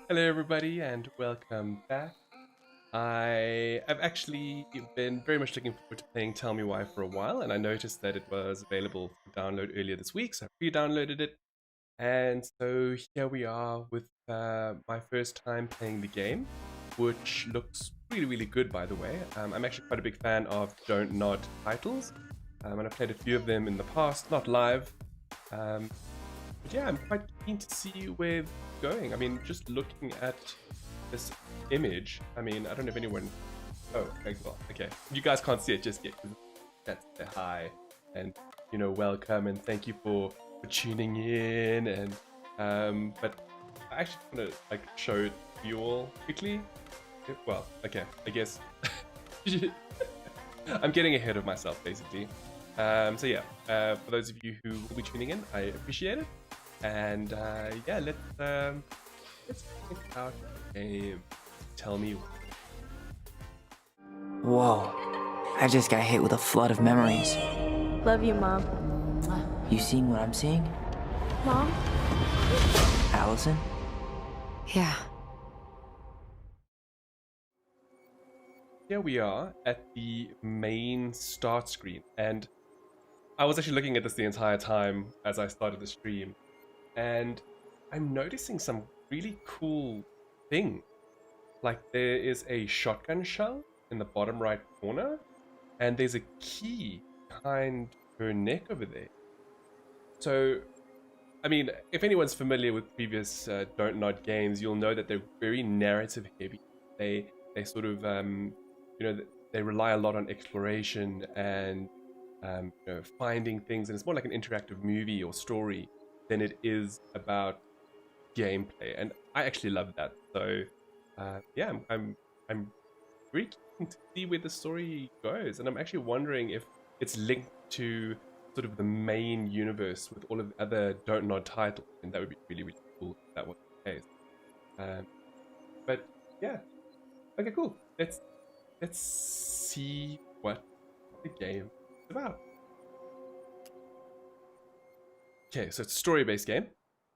Hello, everybody, and welcome back. I've actually been very much looking forward to playing Tell Me Why for a while, and I noticed that it was available for download earlier this week, so I pre-downloaded it. And so here we are with my first time playing the game, which looks really, really good, by the way. I'm actually quite a big fan of Don't Nod titles, and I've played a few of them in the past, not live. But yeah, I'm quite keen to see where it's going. I mean, just looking at this image, I mean, I don't know if anyone. Oh, okay, well, okay. You guys can't see it just yet. That's the hi, and welcome and thank you for tuning in. And but I actually want to show it to you all quickly. Well, okay, I guess I'm getting ahead of myself basically. So yeah, for those of you who will be tuning in, I appreciate it. And yeah, let's check out the game. Tell me. Whoa, I just got hit with a flood of memories. Love you, Mom. You seeing what I'm seeing, Mom? Allison? Yeah. Here we are at the main start screen, and I was actually looking at this the entire time as I started the stream, and I'm noticing some really cool thing. Like there is a shotgun shell in the bottom right corner, and there's a key behind her neck over there. So, I mean, if anyone's familiar with previous Don't Nod games, you'll know that they're very narrative heavy. They sort of they rely a lot on exploration and finding things, and it's more like an interactive movie or story than it is about gameplay. And I actually love that. So yeah, I'm very keen to see where the story goes, and I'm actually wondering if it's linked to sort of the main universe with all of the other Don't Nod titles, and that would be really, really cool if that was the case. But yeah, okay, cool. Let's see what the game is about. Okay, so it's a story-based game,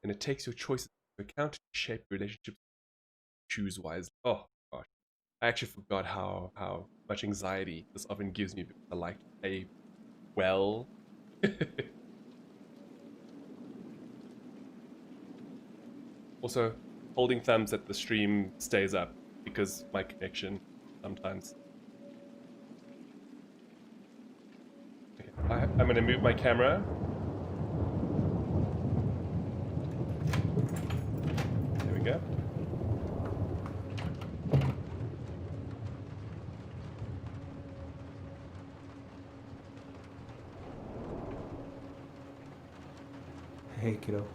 and it takes your choices into account to shape your relationships. Choose wisely. Oh gosh, I actually forgot how much anxiety this often gives me because I like to play well. Also, holding thumbs that the stream stays up because my connection sometimes. Okay, I'm gonna move my camera. There we go. Hey, kiddo.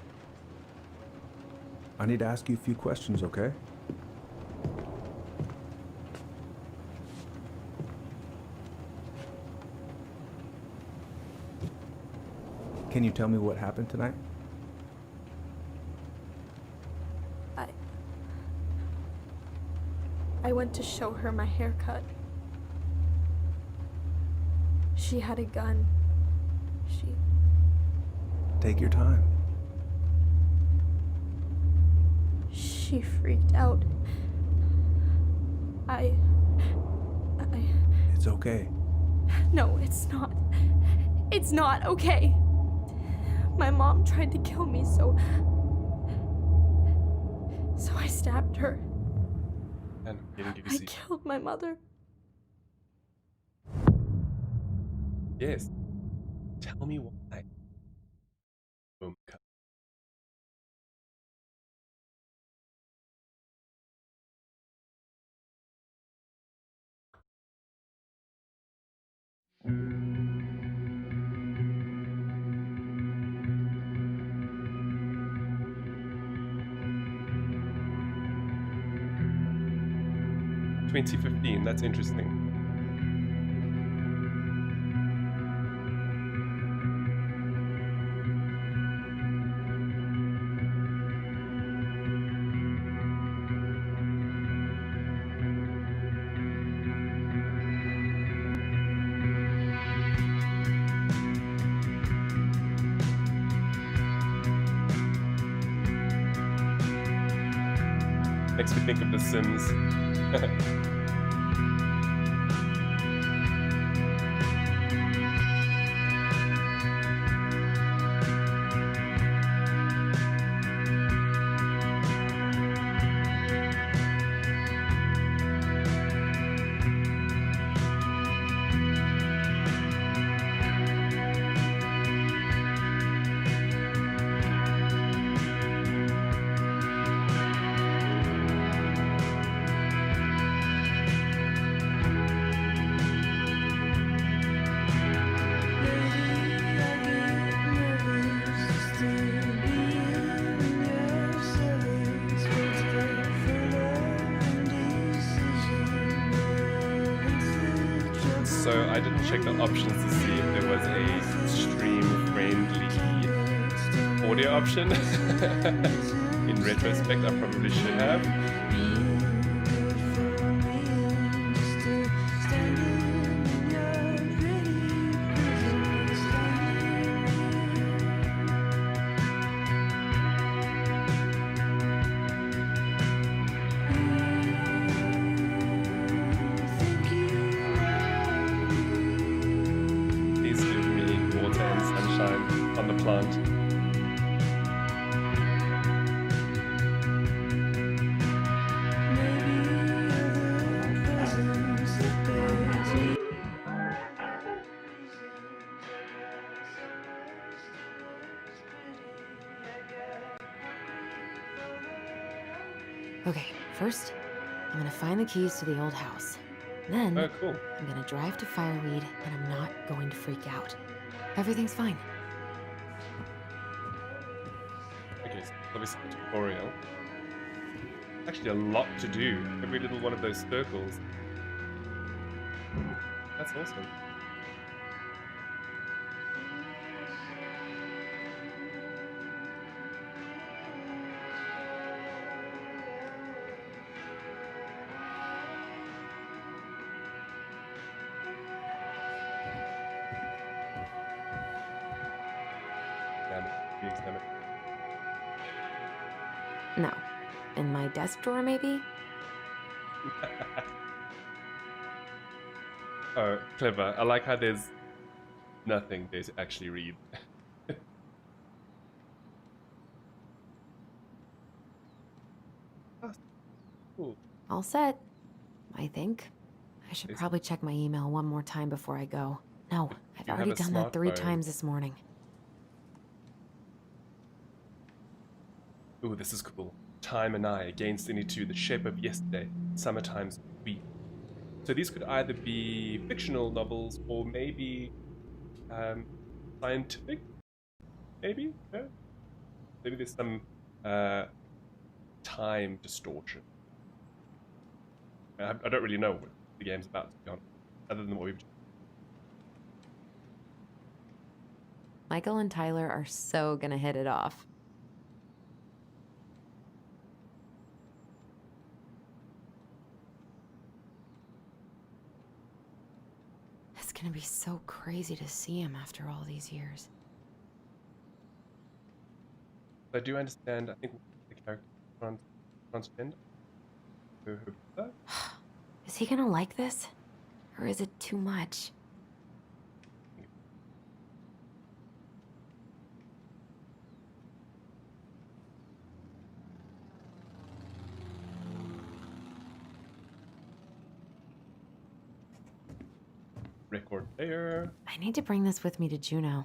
I need to ask you a few questions, okay? Can you tell me what happened tonight? I went to show her my haircut. She had a gun. Take your time. She freaked out. It's okay. No, it's not. It's not okay. My mom tried to kill me, so I stabbed her. And I killed my mother. Yes. Tell me why. Boom. Cut. "2015, that's interesting." Makes me think of The Sims. So I didn't check the options to see if there was a stream-friendly audio option. In retrospect, I probably should have. Please give me water and sunshine on the plant. Okay, first, I'm gonna find the keys to the old house. Then, Oh, cool. I'm gonna drive to Fireweed, and I'm not going to freak out. Everything's fine. Okay, so obviously the tutorial. Actually, a lot to do. Every little one of those circles. That's awesome. Damn it. Re-examine. No. In my desk drawer, maybe? Oh, clever. I like how there's nothing there to actually read. Oh, cool. All set. I think. I should Is- probably check my email one more time before I go. No, I've You have already a done that 3 smartphone. times this morning. Ooh, this is cool. Time and I against any two, the shape of yesterday, summertime's we. So these could either be fictional novels or maybe scientific. Maybe? No? Maybe there's some time distortion. I don't really know what the game's about, to be honest, other than what we've. Michael and Tyler are so gonna hit it off. It's gonna be so crazy to see him after all these years. I do understand. I think the character is transgender. Her- Is he gonna like this? Or is it too much? Record player. I need to bring this with me to Juneau.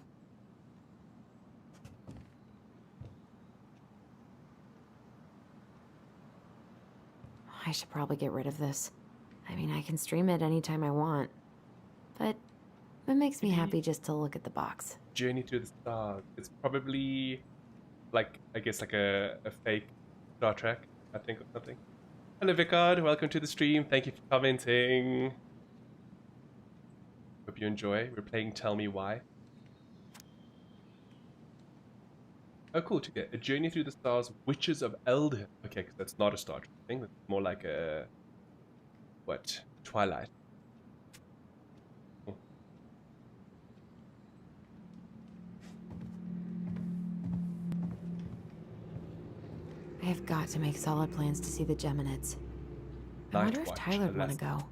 I should probably get rid of this. I mean, I can stream it anytime I want. But it makes me happy just to look at the box. Journey to the Stars. It's probably like, I guess, like a fake Star Trek, I think, or something. Hello, Vicard. Welcome to the stream. Thank you for commenting. Hope you enjoy. We're playing Tell Me Why. Oh, cool. To get a Journey Through the Stars, Witches of Eldham. Okay, because that's not a Star Trek thing. That's more like a... what? Twilight. I I've got to make solid plans to see the Geminids. I Night wonder if Watch, Tyler'd want to Alaska. go.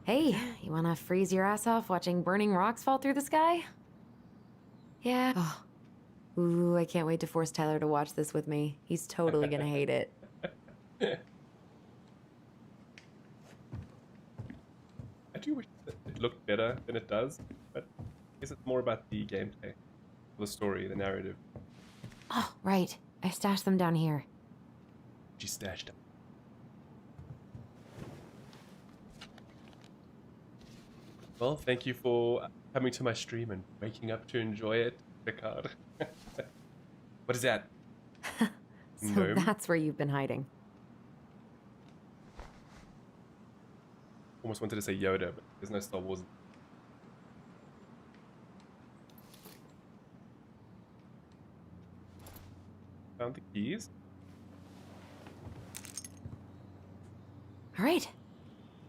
Hey, you want to freeze your ass off watching burning rocks fall through the sky? Yeah. Oh. Ooh, I can't wait to force Tyler to watch this with me. He's totally gonna hate it. I do wish that it looked better than it does, but I guess it's more about the gameplay, the story, the narrative. Oh, right. I stashed them down here. She stashed up. Well, thank you for coming to my stream and waking up to enjoy it, Ricard. What is that? So Gnome? that's where you've been hiding. Almost wanted to say Yoda, but there's no Star Wars. Found the keys. All right.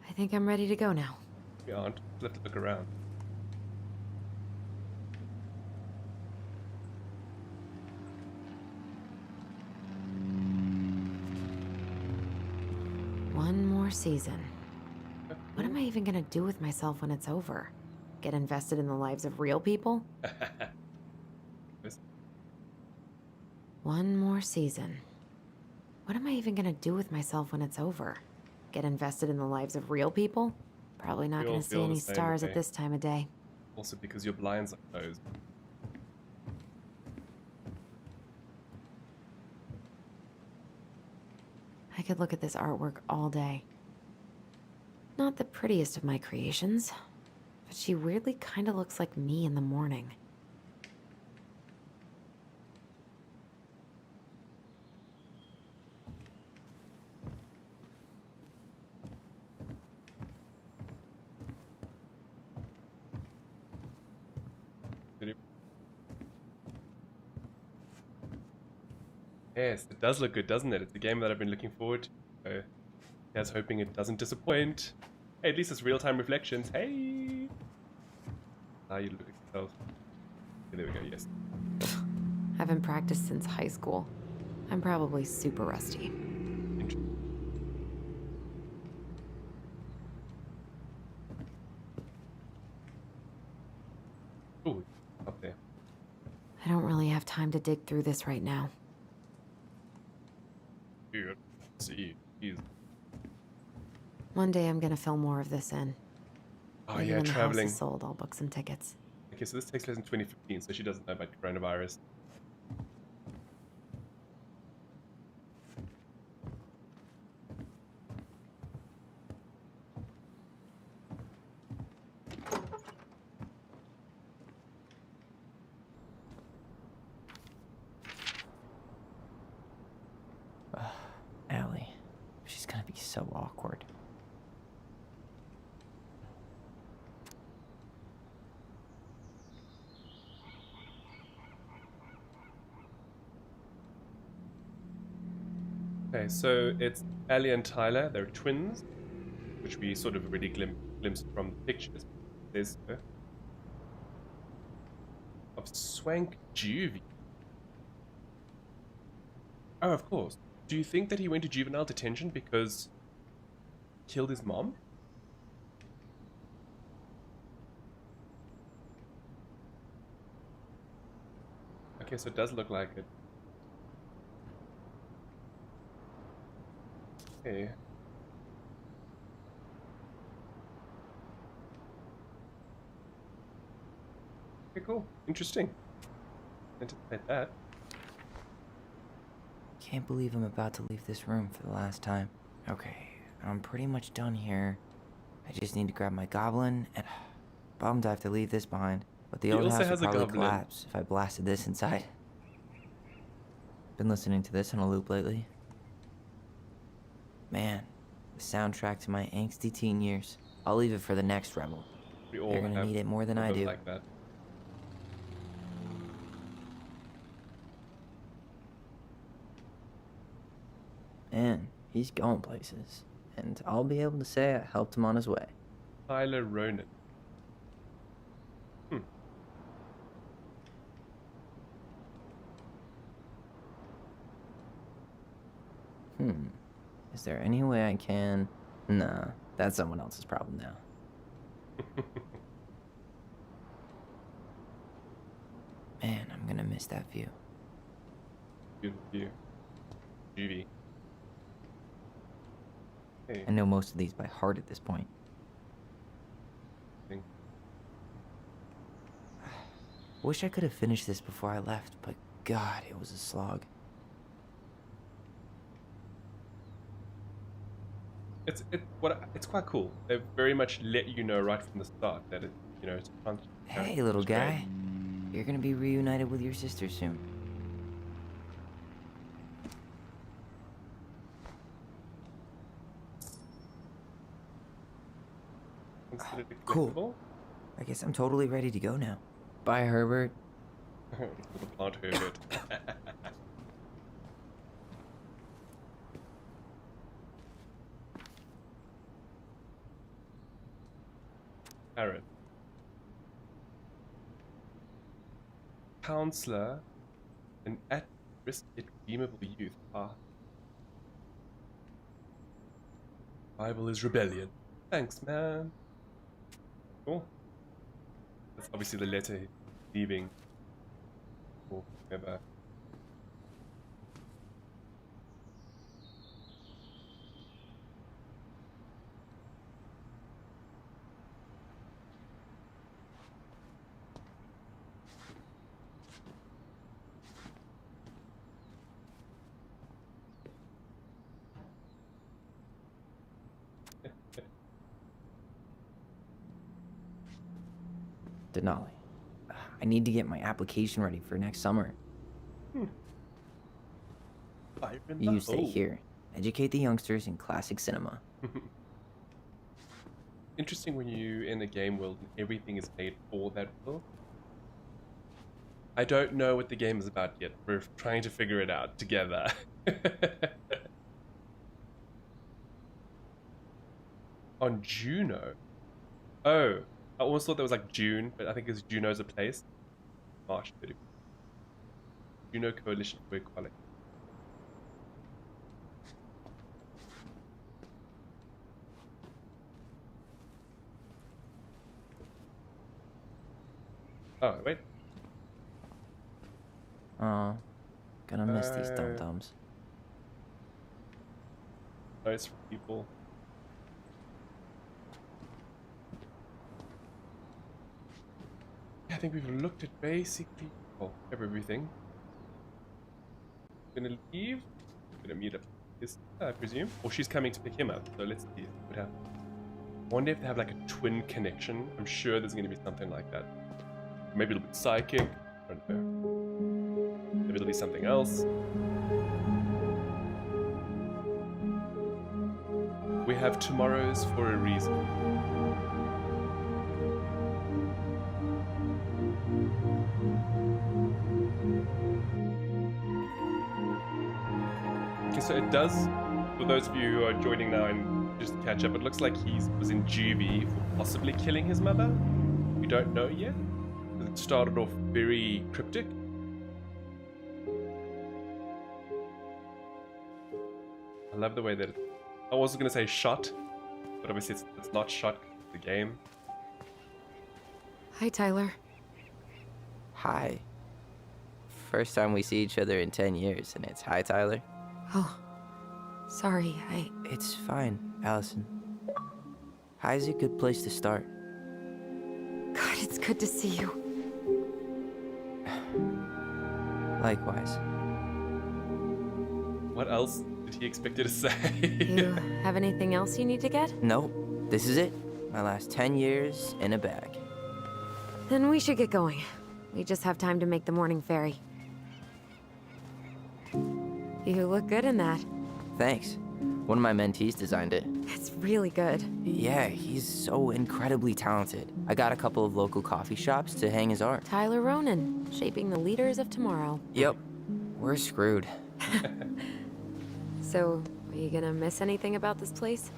I think I'm ready to go now. We aren't. We'll have to look around. One more season. What am I even gonna do with myself when it's over? Get invested in the lives of real people? One more season. What am I even gonna do with myself when it's over? Get invested in the lives of real people? Probably not We all gonna see feel the any same stars way. at this time of day. Also because your blinds are closed. I could look at this artwork all day. Not the prettiest of my creations, but she weirdly kinda looks like me in the morning. Yes, it does look good, doesn't it? It's a game that I've been looking forward to. So, here's hoping it doesn't disappoint. Hey, at least it's real-time reflections. Hey! Now you look at yourself. Okay, there we go, yes. Haven't practiced since high school. I'm probably super rusty. Interesting. Ooh, up there. I don't really have time to dig through this right now. Here, see. Jeez. One day I'm gonna fill more of this in. Oh Maybe yeah, when the traveling. house is sold, I'll book some tickets. Okay, so this takes place in 2015, so she doesn't know about coronavirus. Allie. She's gonna be so awkward. Okay, so it's Ellie and Tyler. They're twins, which we sort of already glimpsed from the pictures. There's of Swank Juvie. Oh, of course. Do you think that he went to juvenile detention because he killed his mom? Okay, so it does look like it. Okay. Okay, cool. Interesting. Anticipate that. Can't believe I'm about to leave this room for the last time. Okay, I'm pretty much done here. I just need to grab my goblin and... Bummed I have to leave this behind. But the He old also house has would a probably goblin. collapse if I blasted this inside. Been listening to this on a loop lately. Man, the soundtrack to my angsty teen years. I'll leave it for the next rebel. We all They're gonna have need it more than I something do. like that. Man, he's going places. And I'll be able to say I helped him on his way. Tyler Ronan. Is there any way I can... Nah, that's someone else's problem now. Man, I'm gonna miss that view. Beautiful view. Juvie. Hey, I know most of these by heart at this point. thing. Wish I could have finished this before I left, but God, it was a slog. It's quite cool. They very much let you know right from the start that it's Hey, little guy. You're gonna be reunited with your sister soon. Considered Cool. collectible. I guess I'm totally ready to go now. Bye, Herbert. Little plant Herbert. Aaron. Counselor, an at-risk yet redeemable youth. Bible is rebellion. Thanks, man. Cool. That's obviously the letter leaving. Or whatever. Denali. I need to get my application ready for next summer. Fire in the You stay hole. here. Educate the youngsters in classic cinema. Interesting when you in the game world and everything is made for that world. I don't know what the game is about yet. We're trying to figure it out together. On Juno. Oh, I always thought that was like June, but I think it's Juno's a place. March 30. Juno Coalition for Equality. Oh, wait. Aw, gonna miss these dum-dums. Nice for people. Yeah, I think we've looked at basically everything. Gonna leave. Gonna meet up with his sister, I presume. Or she's coming to pick him up, so let's see what happens. I wonder if they have like a twin connection. I'm sure there's gonna be something like that. Maybe it'll be psychic. I don't know. Maybe it'll be something else. We have tomorrows for a reason. Okay, so it does, for those of you who are joining now and just to catch up, it looks like he was in juvie for possibly killing his mother. We don't know yet. It started off very cryptic. I love the way that I was going to say shot, but obviously it's not shot, it's the game. Hi, Tyler. Hi. First time we see each other in 10 years, and it's hi, Tyler. Oh, sorry, It's fine, Allison. Hi's a good place to start. God, it's good to see you. Likewise. What else did he expect you to say? You have anything else you need to get? Nope, this is it. My last 10 years in a bag. Then we should get going. We just have time to make the morning ferry. You look good in that. Thanks. One of my mentees designed it. It's really good. Yeah, he's so incredibly talented. I got a couple of local coffee shops to hang his art. Tyler Ronan, shaping the leaders of tomorrow. Yep, we're screwed. So, are you gonna miss anything about this place?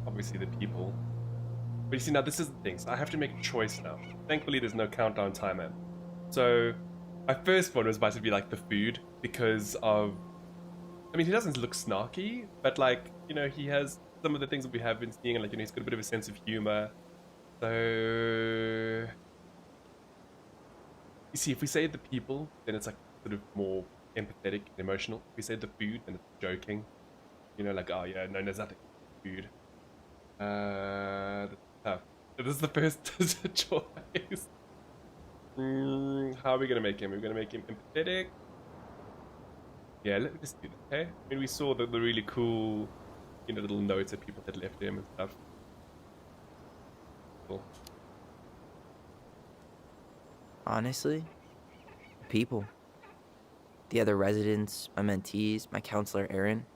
Obviously the people. But you see, now this is the thing. So I have to make a choice now. Thankfully, there's no countdown timer. So my first one was about to be like the food because of, I mean, he doesn't look snarky, but like, you know, he has some of the things that we have been seeing, and like, you know, he's got a bit of a sense of humor. So, you see, if we say the people, then it's like sort of more empathetic and emotional. If we say the food, then it's joking. You know, like, oh yeah, no, there's nothing food. That's tough. This is the first choice. How are we gonna make him? We're gonna make him empathetic. Yeah, let me just do this, okay? I mean, we saw the really cool, you know, little notes that people had left him and stuff. Cool. Honestly, people. The other residents, my mentees, my counselor Aaron.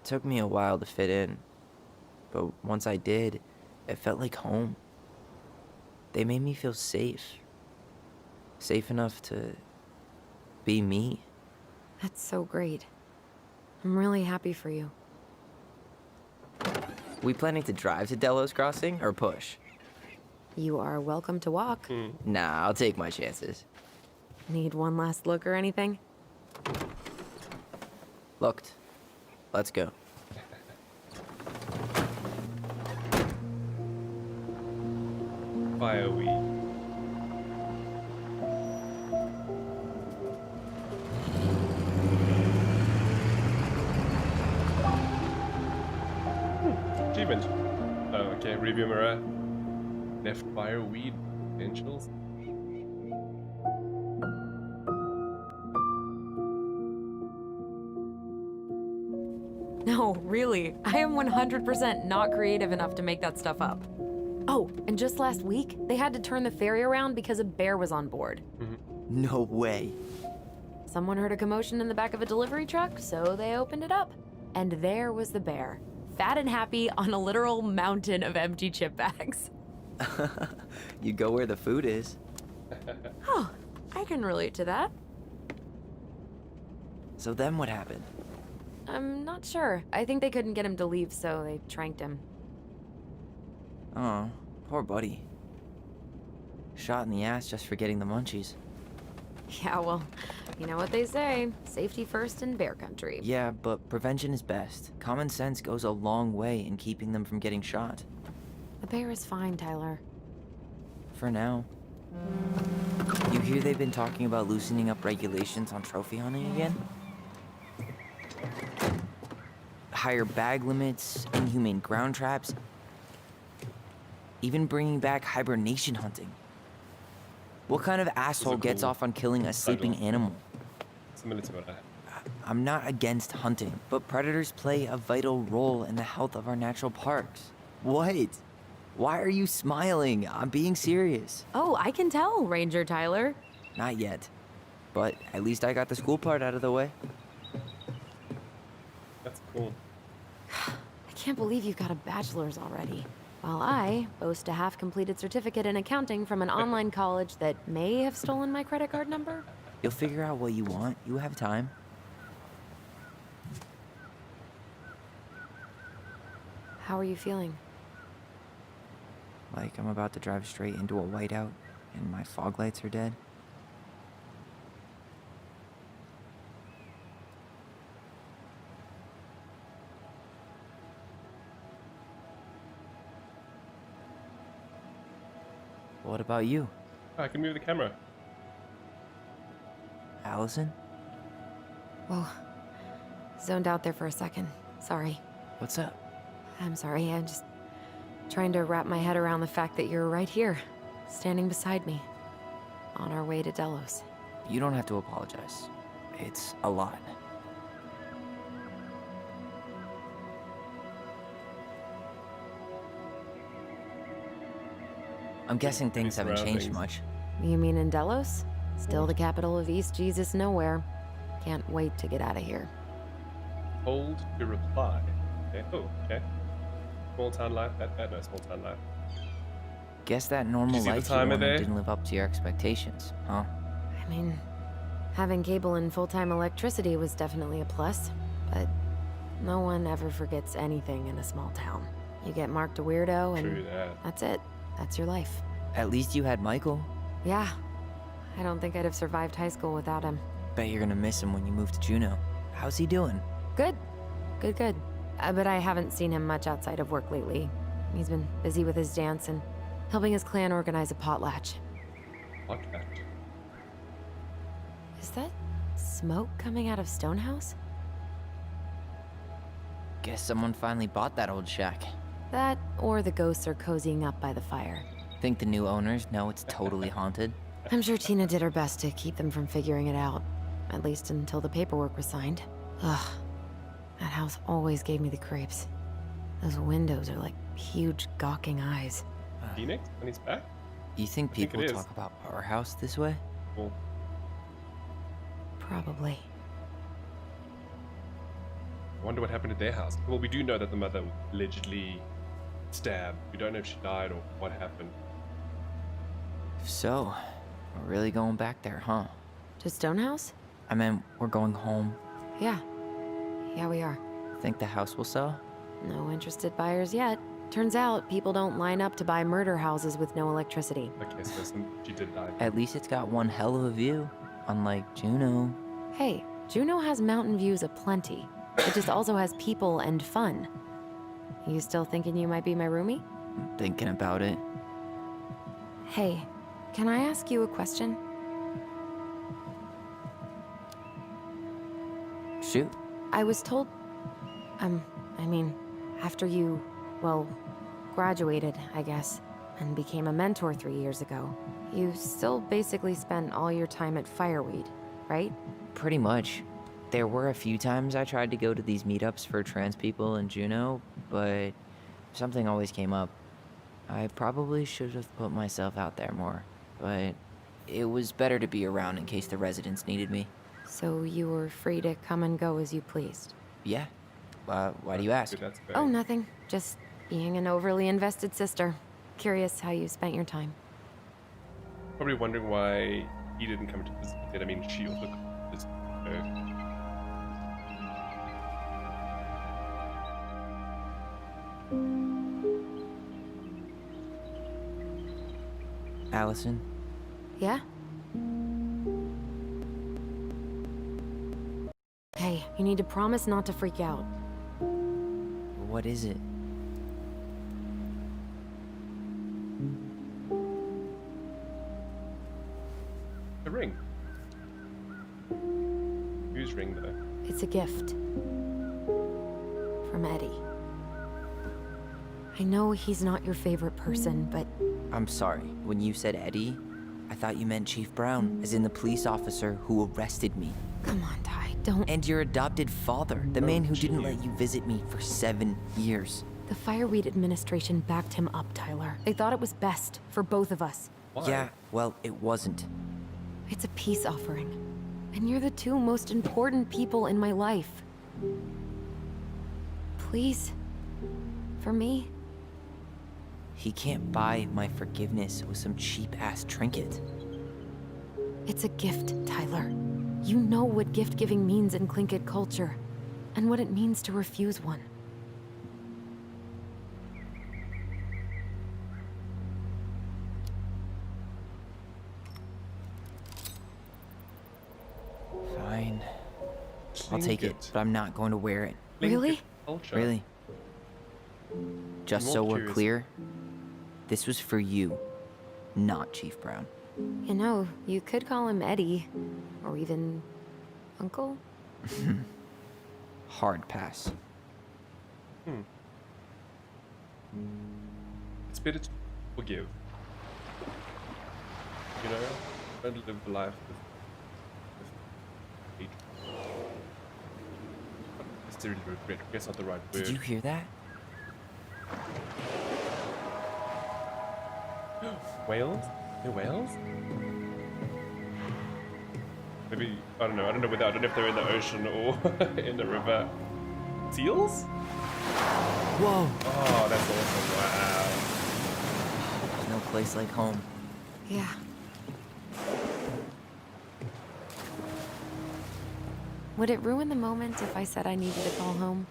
It took me a while to fit in, but once I did, it felt like home. They made me feel safe. Safe enough to be me. That's so great. I'm really happy for you. We planning to drive to Delos Crossing or push? You are welcome to walk. Nah, I'll take my chances. Need one last look or anything? Looked. Let's go. Fireweed. Achievement. Oh, okay. Review mirror. Left fireweed potentials. No, really. I am 100% not creative enough to make that stuff up. Oh, and just last week, they had to turn the ferry around because a bear was on board. No way. Someone heard a commotion in the back of a delivery truck, so they opened it up. And there was the bear, fat and happy on a literal mountain of empty chip bags. You go where the food is. Oh, I can relate to that. So then what happened? I'm not sure. I think they couldn't get him to leave, so they tranked him. Oh, poor buddy. Shot in the ass just for getting the munchies. Yeah, well, you know what they say. Safety first in bear country. Yeah, but prevention is best. Common sense goes a long way in keeping them from getting shot. The bear is fine, Tyler. For now. You hear they've been talking about loosening up regulations on trophy hunting again? Higher bag limits, inhumane ground traps, even bringing back hibernation hunting. What kind of asshole gets cool off on killing a sleeping animal? Similar to what I I'm not against hunting, but predators play a vital role in the health of our natural parks. What? Why are you smiling? I'm being serious. Oh, I can tell, Ranger Tyler. Not yet. But at least I got the school part out of the way. That's cool. I can't believe you've got a bachelor's already. While I boast a half-completed certificate in accounting from an online college that may have stolen my credit card number. You'll figure out what you want. You have time. How are you feeling? Like I'm about to drive straight into a whiteout and my fog lights are dead. What about you, Oh, I can move the camera. Allison? Whoa. Zoned out there for a second. Sorry. What's up? I'm sorry. I'm just trying to wrap my head around the fact that you're right here, standing beside me, on our way to Delos. You don't have to apologize. It's a lot. I'm guessing things haven't changed surroundings. much. You mean in Delos? Still the capital of East Jesus Nowhere. Can't wait to get out of here. Hold to reply. Okay. Oh, okay. Small town life. That no small town life. Guess that normal see the life you time of wanted day? didn't live up to your expectations, huh? I mean, having cable and full-time electricity was definitely a plus, but no one ever forgets anything in a small town. You get marked a weirdo and True that. that's it. That's your life. At least you had Michael. Yeah. I don't think I'd have survived high school without him. Bet you're gonna miss him when you move to Juneau. How's he doing? Good. Good. But I haven't seen him much outside of work lately. He's been busy with his dance and helping his clan organize a potlatch. Potlatch. Is that smoke coming out of Stonehouse? Guess someone finally bought that old shack. That, or the ghosts are cozying up by the fire. Think the new owners know it's totally haunted? I'm sure Tina did her best to keep them from figuring it out. At least until the paperwork was signed. Ugh. That house always gave me the creeps. Those windows are like huge gawking eyes. Phoenix on his back? You think I think people it is. talk about our house this way? Well, Probably. I wonder what happened at their house. Well, we do know that the mother was allegedly stabbed. We don't know if she died or what happened. If so, we're really going back there, huh? To Stonehouse? I mean, we're going home. Yeah. Yeah, we are. Think the house will sell? No interested buyers yet. Turns out people don't line up to buy murder houses with no electricity. Okay, so she did die. At least it's got one hell of a view, unlike Juneau. Hey, Juneau has mountain views aplenty. It just also has people and fun. You still thinking you might be my roomie? I'm thinking about it. Hey, can I ask you a question? Shoot. I was told... I mean, after you, well, graduated, I guess, and became a mentor 3 years ago, you still basically spent all your time at Fireweed, right? Pretty much. There were a few times I tried to go to these meetups for trans people in Juneau, but something always came up. I probably should have put myself out there more, but it was better to be around in case the residents needed me. So you were free to come and go as you pleased. Yeah. Why do you ask? That's very- Oh, nothing. Just being an overly invested sister. Curious how you spent your time. Probably wondering why he didn't come to visit. I mean, she also visited her. Allison, Yeah? Hey, you need to promise not to freak out. what is it? The ring. Whose ring, though? It's a gift. From Eddie. I know he's not your favorite person, but I'm sorry. When you said Eddie, I thought you meant Chief Brown, as in the police officer who arrested me. come on, Ty, don't. And your adopted father, the man who didn't gee. let you visit me for 7 years. The Fireweed administration backed him up, Tyler. They thought it was best for both of us. Why? Yeah, well, it wasn't. It's a peace offering. And you're the two most important people in my life. Please. For me. He can't buy my forgiveness with some cheap-ass trinket. It's a gift, Tyler. You know what gift-giving means in Tlingit culture, and what it means to refuse one. Fine. I'll take it, Tlingit. but I'm not going to wear it. Really? Culture. Really. Just I'm so more we're curious. clear, this was for you, not Chief Brown. You know, you could call him Eddie, or even Uncle. Hard pass. It's better to forgive. You know, don't live life with hatred. Not necessarily regret. Regret's not the right word. Did you hear that? Whales? They're whales? Maybe I don't know. I don't know if they're in the ocean or in the river. Seals? Whoa! Oh, that's awesome! Wow. There's no place like home. Yeah. Would it ruin the moment if I said I needed to call home?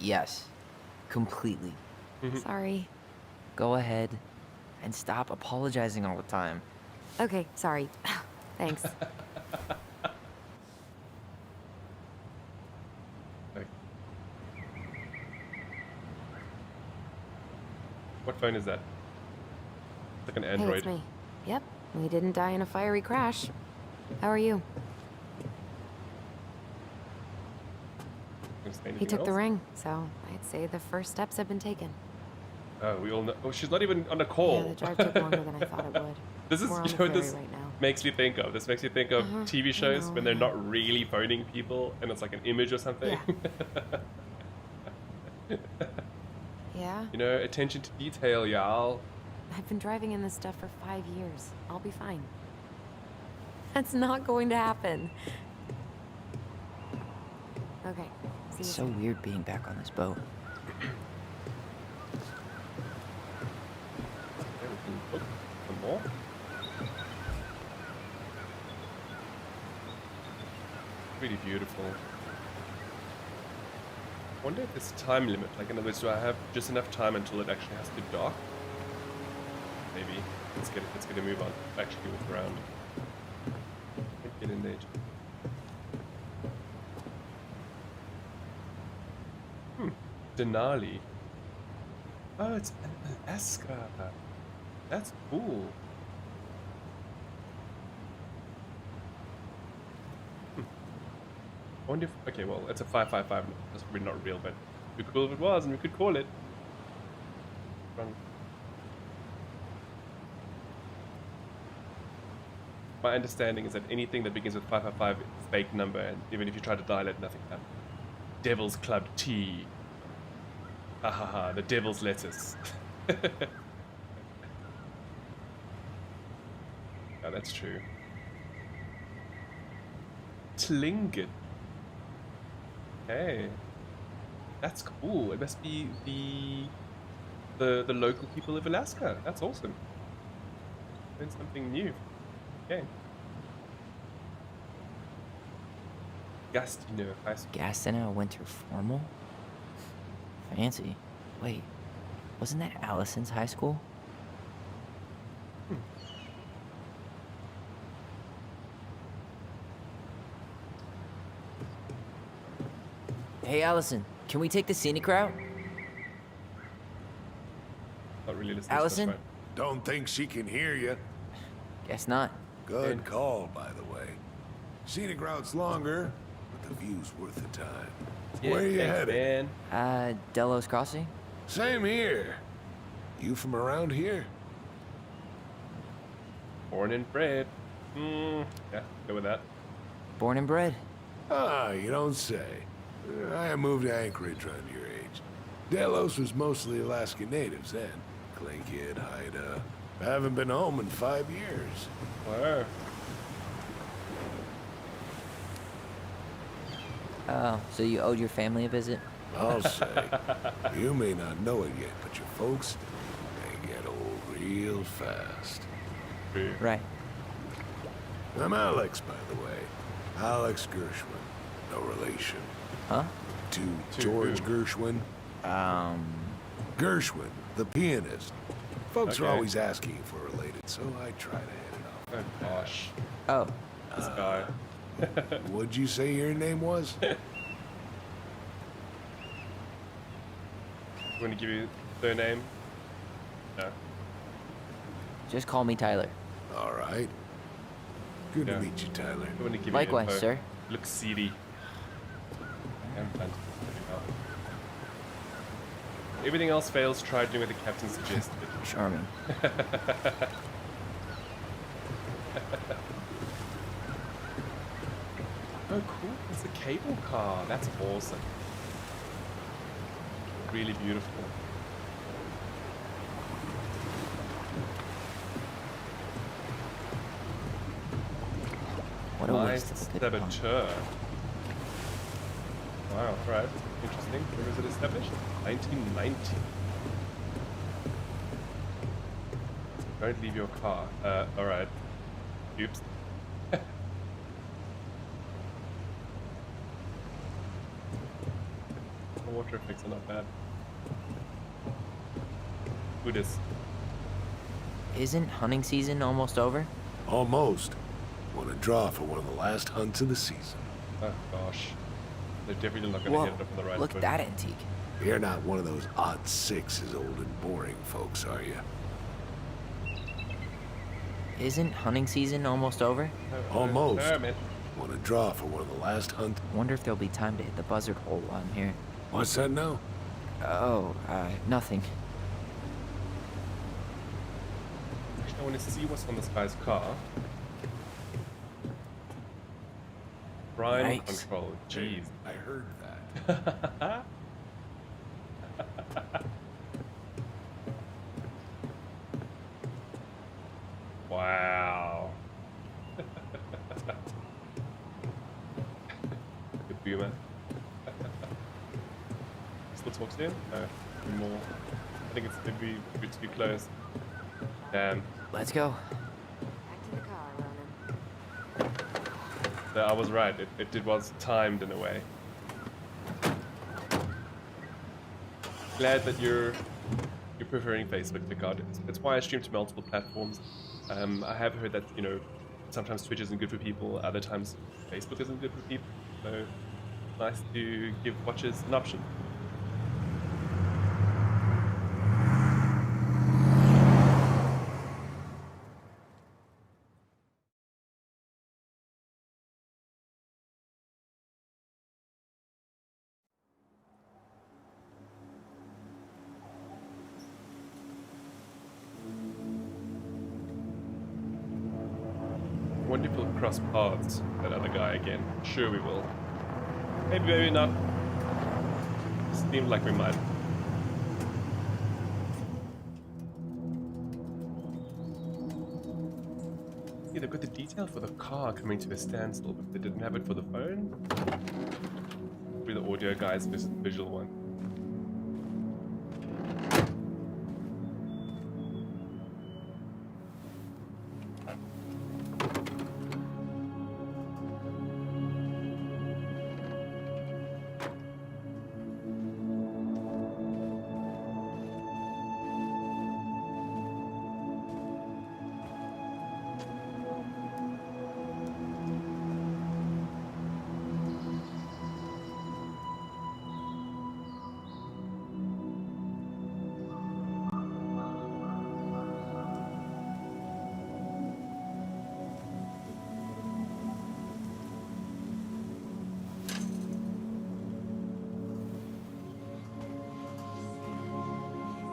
Yes. Completely. Sorry. Go ahead and stop apologizing all the time. Okay, sorry. Thanks. Like, what phone is that? It's like an Hey, Android. it's me. Yep, we didn't die in a fiery crash. How are you? Can I say He anything took the else? ring, so I'd say the first steps have been taken. Oh, we all know. Oh, she's not even on a Yeah, call. the drive took longer than I thought it would. This is, We're on you the know, what ferry this right now. makes me think of. This makes me think of Uh-huh, TV I shows know, when they're yeah. not really phoning people and it's like an image or something. Yeah? You know, attention to detail, y'all. I've been driving in this stuff for 5 years. I'll be fine. That's not going to happen. Okay, see you It's so soon. weird being back on this boat. Okay, we can look some more. Really beautiful. I wonder if there's a time limit. Like, in other words, do I have just enough time until it actually has to dock? Maybe. Let's get a move on. Actually, walk around. Can't get in there. Denali. Oh, it's Alaska. That's cool. I wonder if... Okay, well, it's a 555. That's probably not real, but it'd be cool if it was, and we could call it. Run. My understanding is that anything that begins with 555 is a fake number, and even if you try to dial it, nothing happens. Devil's Club Tea. Ha ha ha, the devil's lettuce. Yeah, that's true. Tlingit. Hey. That's cool. It must be the local people of Alaska. That's awesome. Learned something new. Okay. Gastino High School. Gaston winter formal? Fancy. Wait, wasn't that Allison's high school? Hey, Allison, can we take the scenic route? Not really listening Allison? to this, Don't think she can hear you. Guess not. Good call, by the way. Scenic route's longer, but the view's worth the time. right? Where you thanks, headed? man. Delos Crossing? Same here. You from around here? Born and bred. Yeah, go with that. Born and bred. Ah, you don't say. I moved to Anchorage around your age. Delos was mostly Alaska natives then. Tlingit, Haida. I haven't been home in 5 years. Wow. Oh, so you owed your family a visit? I'll say. You may not know it yet, but your folks, they get old real fast. True. Right. I'm Alex, by the way. Alex Gershwin. No relation. Huh? To To George who? Gershwin. Um, Gershwin, the pianist. Folks are Okay. always asking if we're related, so I try to hit it Oh gosh. oh, This guy. off. What'd you say your name was? Want to give you their name? No. just call me Tyler. All right. Good Yeah. to meet you, Tyler. I want to give Likewise, you info. sir. Looks seedy. I'm planning to figure it out. Everything else fails, try doing what the captain suggested. Charming. Oh, cool. It's a cable car. That's awesome. Really beautiful. What a Nice waste of a good pun. saboteur. Wow, right. Interesting. When was it established? 1990. Don't leave your car. Alright. Oops. The water effects are not bad. Buddhist. Isn't hunting season almost over? Almost. Want to draw for one of the last hunts of the season. Oh gosh. They're definitely not going to Whoa, hit it up on the right look foot. at that antique. You're not one of those odd sixes old and boring folks, are you? Isn't hunting season almost over? Almost. No, man. Want to draw for one of the last hunts? Wonder if there'll be time to hit the buzzard hole while I'm here. What's that now? Oh, nothing. Actually, I want to see what's on this guy's car. Prime Yikes. control. Jeez. I heard that. Wow. Good boomer. Still talk to him? No, more. I think it's maybe a bit too close. Damn. Let's go. Back to the car, Ronan. So I was right. It was timed in a way. Glad that you're preferring Facebook to COD. It's why I stream to multiple platforms. I have heard that, you know, sometimes Twitch isn't good for people, other times Facebook isn't good for people. So it's nice to give watchers an option. Wonder if we'll cross paths with that other guy again. Sure we will. Maybe, maybe not. Seems like we might. See, they've got the detail for the car coming to a standstill, but they didn't have it for the phone. Probably the audio guys versus the visual one.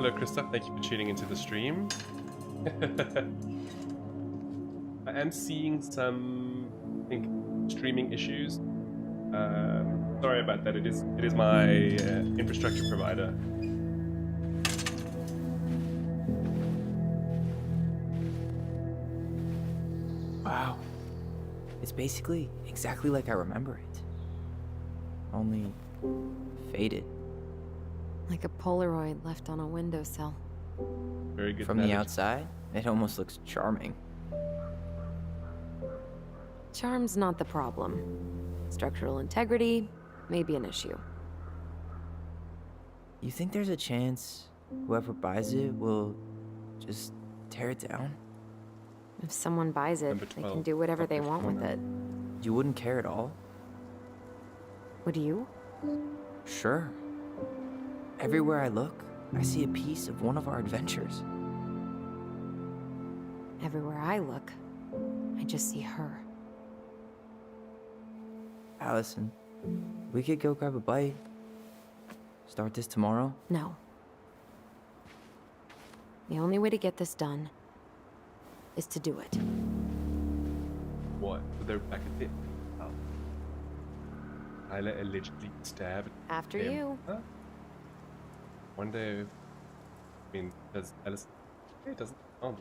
Hello, Krista. Thank you for tuning into the stream. I am seeing some, I think, streaming issues. Sorry about that. It is my infrastructure provider. Wow. It's basically exactly like I remember it. Only faded. Like a Polaroid left on a windowsill. Very good. From the analogy. outside, it almost looks charming. Charm's not the problem. Structural integrity may be an issue. You think there's a chance whoever buys it will just tear it down? If someone buys it, Number they 12, can do whatever they top want with corner. it. You wouldn't care at all? Would you? Sure. Everywhere I look, I see a piece of one of our adventures. Everywhere I look, I just see her. Allison, we could go grab a bite. Start this tomorrow? No. The only way to get this done is to do it. What? So they're back at the. Oh. Tyler allegedly stabbed. After him. you. Huh? Wonder. I mean, does Alice? It doesn't. Oh.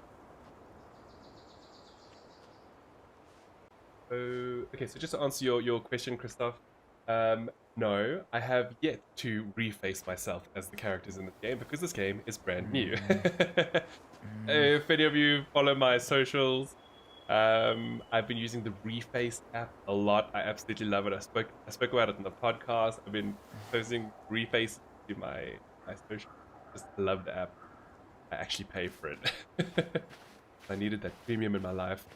Okay, so just to answer your question, Christoph, no, I have yet to reface myself as the characters in this game because this game is brand new. If any of you follow my socials, I've been using the Reface app a lot. I absolutely love it. I spoke about it in the podcast. I've been posting Reface to my social. Just love the app. I actually pay for it. I needed that premium in my life.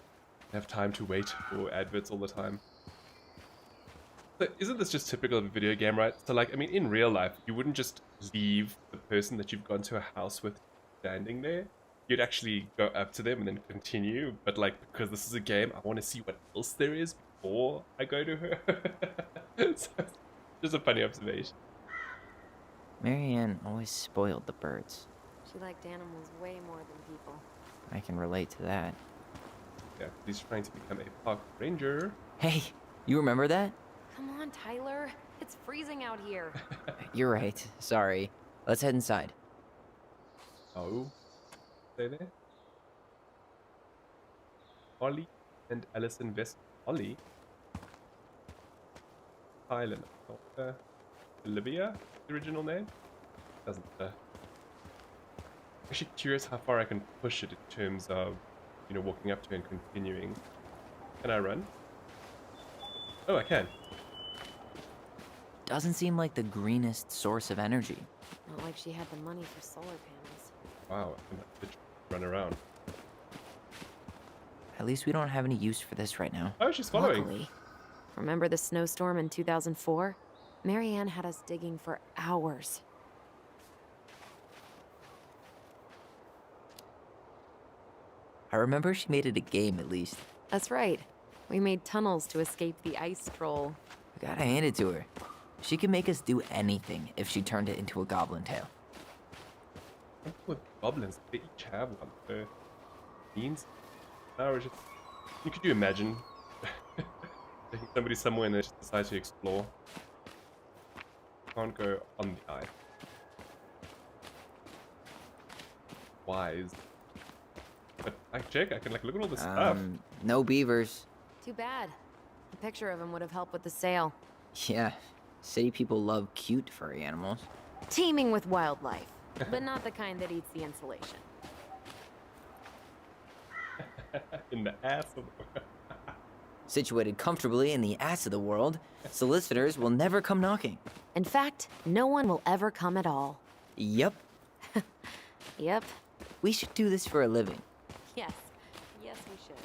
have time to wait for adverts all the time. So isn't this just typical of a video game, right? So like, I mean, in real life, you wouldn't just leave the person that you've gone to a house with standing there. You'd actually go up to them and then continue. But like, because this is a game, I want to see what else there is before I go to her. So, just a funny observation. Marianne always spoiled the birds. She liked animals way more than people. I can relate to that. Yeah, he's trying to become a park ranger. Hey, you remember that? Come on, Tyler. It's freezing out here. You're right. Sorry. Let's head inside. Oh, stay there. Ollie and Alison West. Ollie. Thailand. Olivia, the original name. Doesn't matter. Actually curious how far I can push it in terms of, you know, walking up to it and continuing. Can I run? Oh, I can. Doesn't seem like the greenest source of energy. Not like she had the money for solar panels. Wow, I can literally run around. At least we don't have any use for this right now. Oh, she's following. Luckily. Remember the snowstorm in 2004? Marianne had us digging for hours. I remember she made it a game at least. That's right. We made tunnels to escape the ice troll. I gotta hand it to her. She can make us do anything if she turned it into a goblin tail. With goblins, they each have one. So, means. Now just. Could you imagine taking somebody somewhere and they just decide to explore? Can't go on the eye. Wise. But I check. I can like look at all this stuff. No beavers. Too bad. A picture of him would have helped with the sale. Yeah, city people love cute furry animals. Teeming with wildlife, but not the kind that eats the insulation. In the ass of the Situated comfortably in the ass of the world, solicitors will never come knocking. In fact, no one will ever come at all. Yep, Yep. we should do this for a living. Yes. Yes, we should.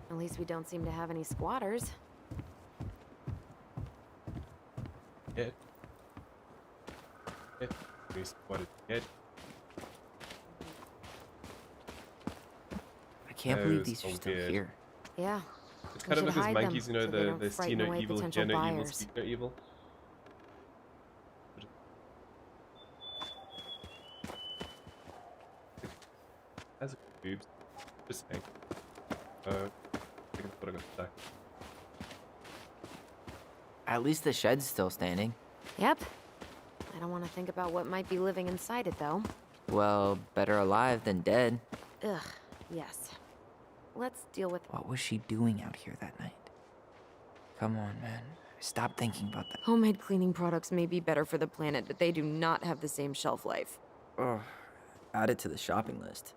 At least we don't seem to have any squatters. It. At least what it did. I can't That believe is these so are still weird. here. Yeah. It's We kind of should like those hide them monkeys, you know, so they don't the see frighten no away evil, hear potential no evil, buyers. speak no evil. That's boobs. Just saying. I think I thought I got stuck. At least the shed's still standing. Yep. I don't want to think about what might be living inside it, though. Well, better alive than dead. Ugh, yes. Let's deal with... What was she doing out here that night? Come on, man. Stop thinking about that. Homemade cleaning products may be better for the planet, but they do not have the same shelf life. Ugh. Add it to the shopping list.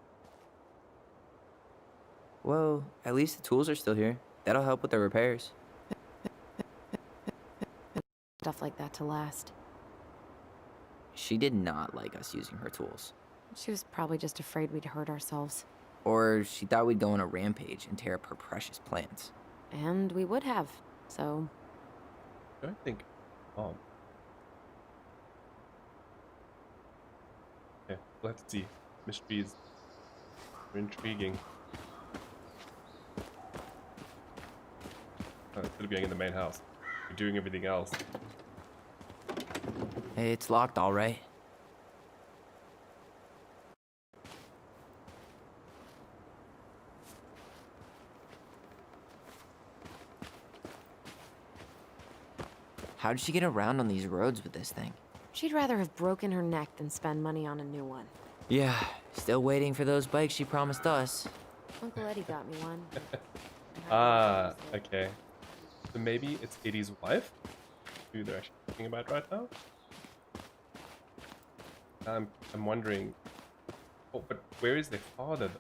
Well, at least the tools are still here. That'll help with the repairs. Stuff like that to last. She did not like us using her tools. She was probably just afraid we'd hurt ourselves. Or she thought we'd go on a rampage and tear up her precious plants. And we would have, so... I don't think. Oh. Yeah, we'll have to see. Mysteries are intriguing. Instead of going in the main house, we're doing everything else. Hey, it's locked, all right. How did she get around on these roads with this thing? She'd rather have broken her neck than spend money on a new one. Yeah, still waiting for those bikes she promised us. Uncle Eddie got me one. Ah, okay. So maybe it's Eddie's wife, who they're actually talking about right now. I'm wondering, Oh, but where is their father?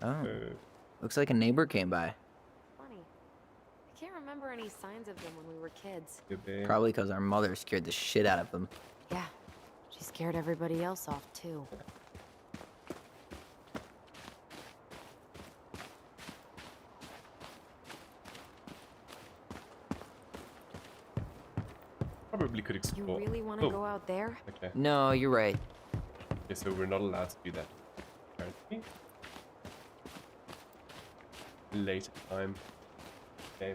Oh, Uh, looks like a neighbor came by. Funny. I can't remember any signs of them when we were kids. did they? Probably because our mother scared the shit out of them. Yeah. She scared everybody else off, too. Probably could You explore. really want to Oh, go out there? okay. No, you're right. Okay, so we're not allowed to do that. Apparently. Later time. Okay.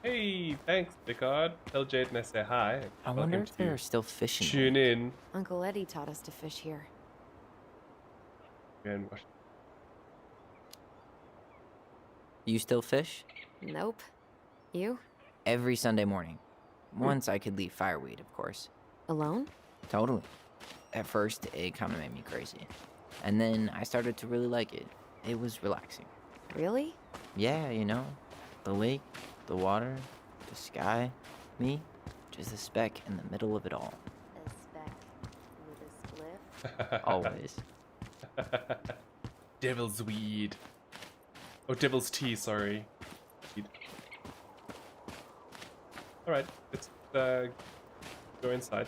Hey, thanks, Picard. Tell Jaden I say hi. I wonder if they're still fishing. Tune in. Uncle Eddie taught us to fish here. And watch. You still fish? Nope. You? Every Sunday morning. Once I could leave fireweed, of course. Alone? Totally. At first, it kind of made me crazy. And then I started to really like it. It was relaxing. Really? Yeah, you know, the lake, the water, the sky, me, just a speck in the middle of it all. A speck with a spliff. Always. Devil's weed. Oh, devil's tea, sorry. Weed. Alright, let's go inside.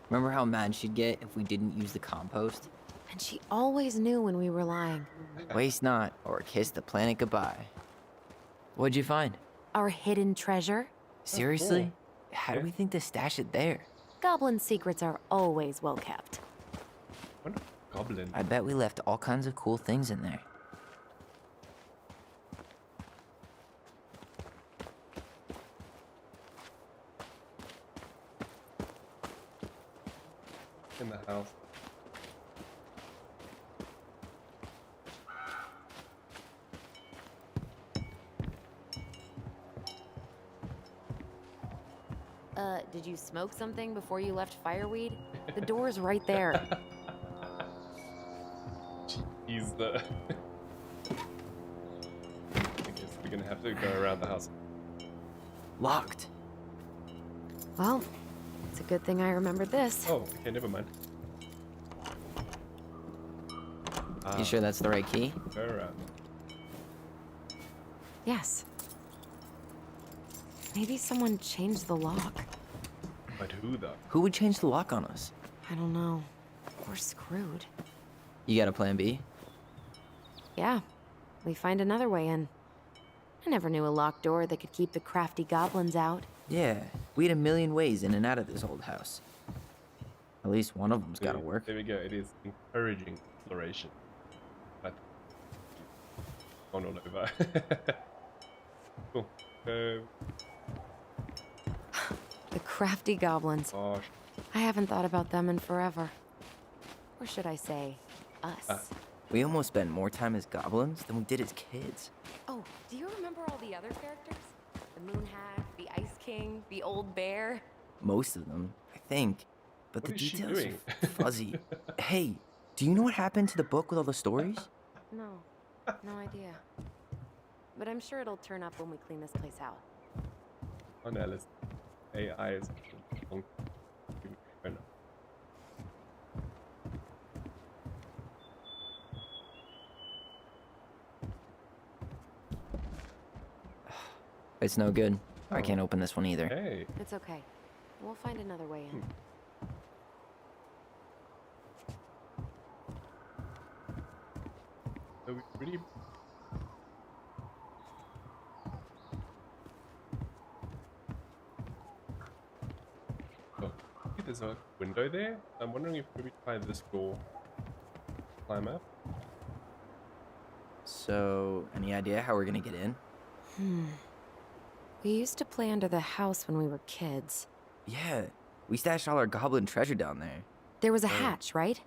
Remember how mad she'd get if we didn't use the compost? And she always knew when we were lying. Waste not, or kiss the planet goodbye. What'd you find? Our hidden treasure? Seriously? cool. How do Yeah. we think to stash it there? Goblin secrets are always well kept. What a goblin. I bet we left all kinds of cool things in there. In the house. Did you smoke something before you left fireweed? The door's right there. He's the. I guess we're gonna have to go around the house. Locked. Well, it's a good thing I remembered this. Oh, okay, never mind. You sure that's the right key? Go around. Yes. Maybe someone changed the lock. But who though? Who would change the lock on us? I don't know. We're screwed. You got a plan B? Yeah, we find another way in. I never knew a locked door that could keep the crafty goblins out. Yeah, we had a million ways in and out of this old house. At least one of them's gotta There- work. There we go. It is encouraging exploration. But gone all over. Cool. The crafty goblins. Gosh. I haven't thought about them in forever. Or should I say, us. We almost spent more time as goblins than we did as kids. Oh, do you remember all the other characters? The Moon Hag, the Ice King, the Old Bear? Most of them, I think. But What the is she details doing? are fuzzy. Hey, do you know what happened to the book with all the stories? No, no idea. But I'm sure it'll turn up when we clean this place out. On Alice. AI is long. Fair enough. It's no good. I Oh. can't open this one either. Hey. It's okay. We'll find another way in. So we really. Oh, see, there's a window there. I'm wondering if maybe try this door. Climb up. So, any idea how we're gonna get in? We used to play under the house when we were kids. Yeah, we stashed all our goblin treasure down there. There was a hatch, right?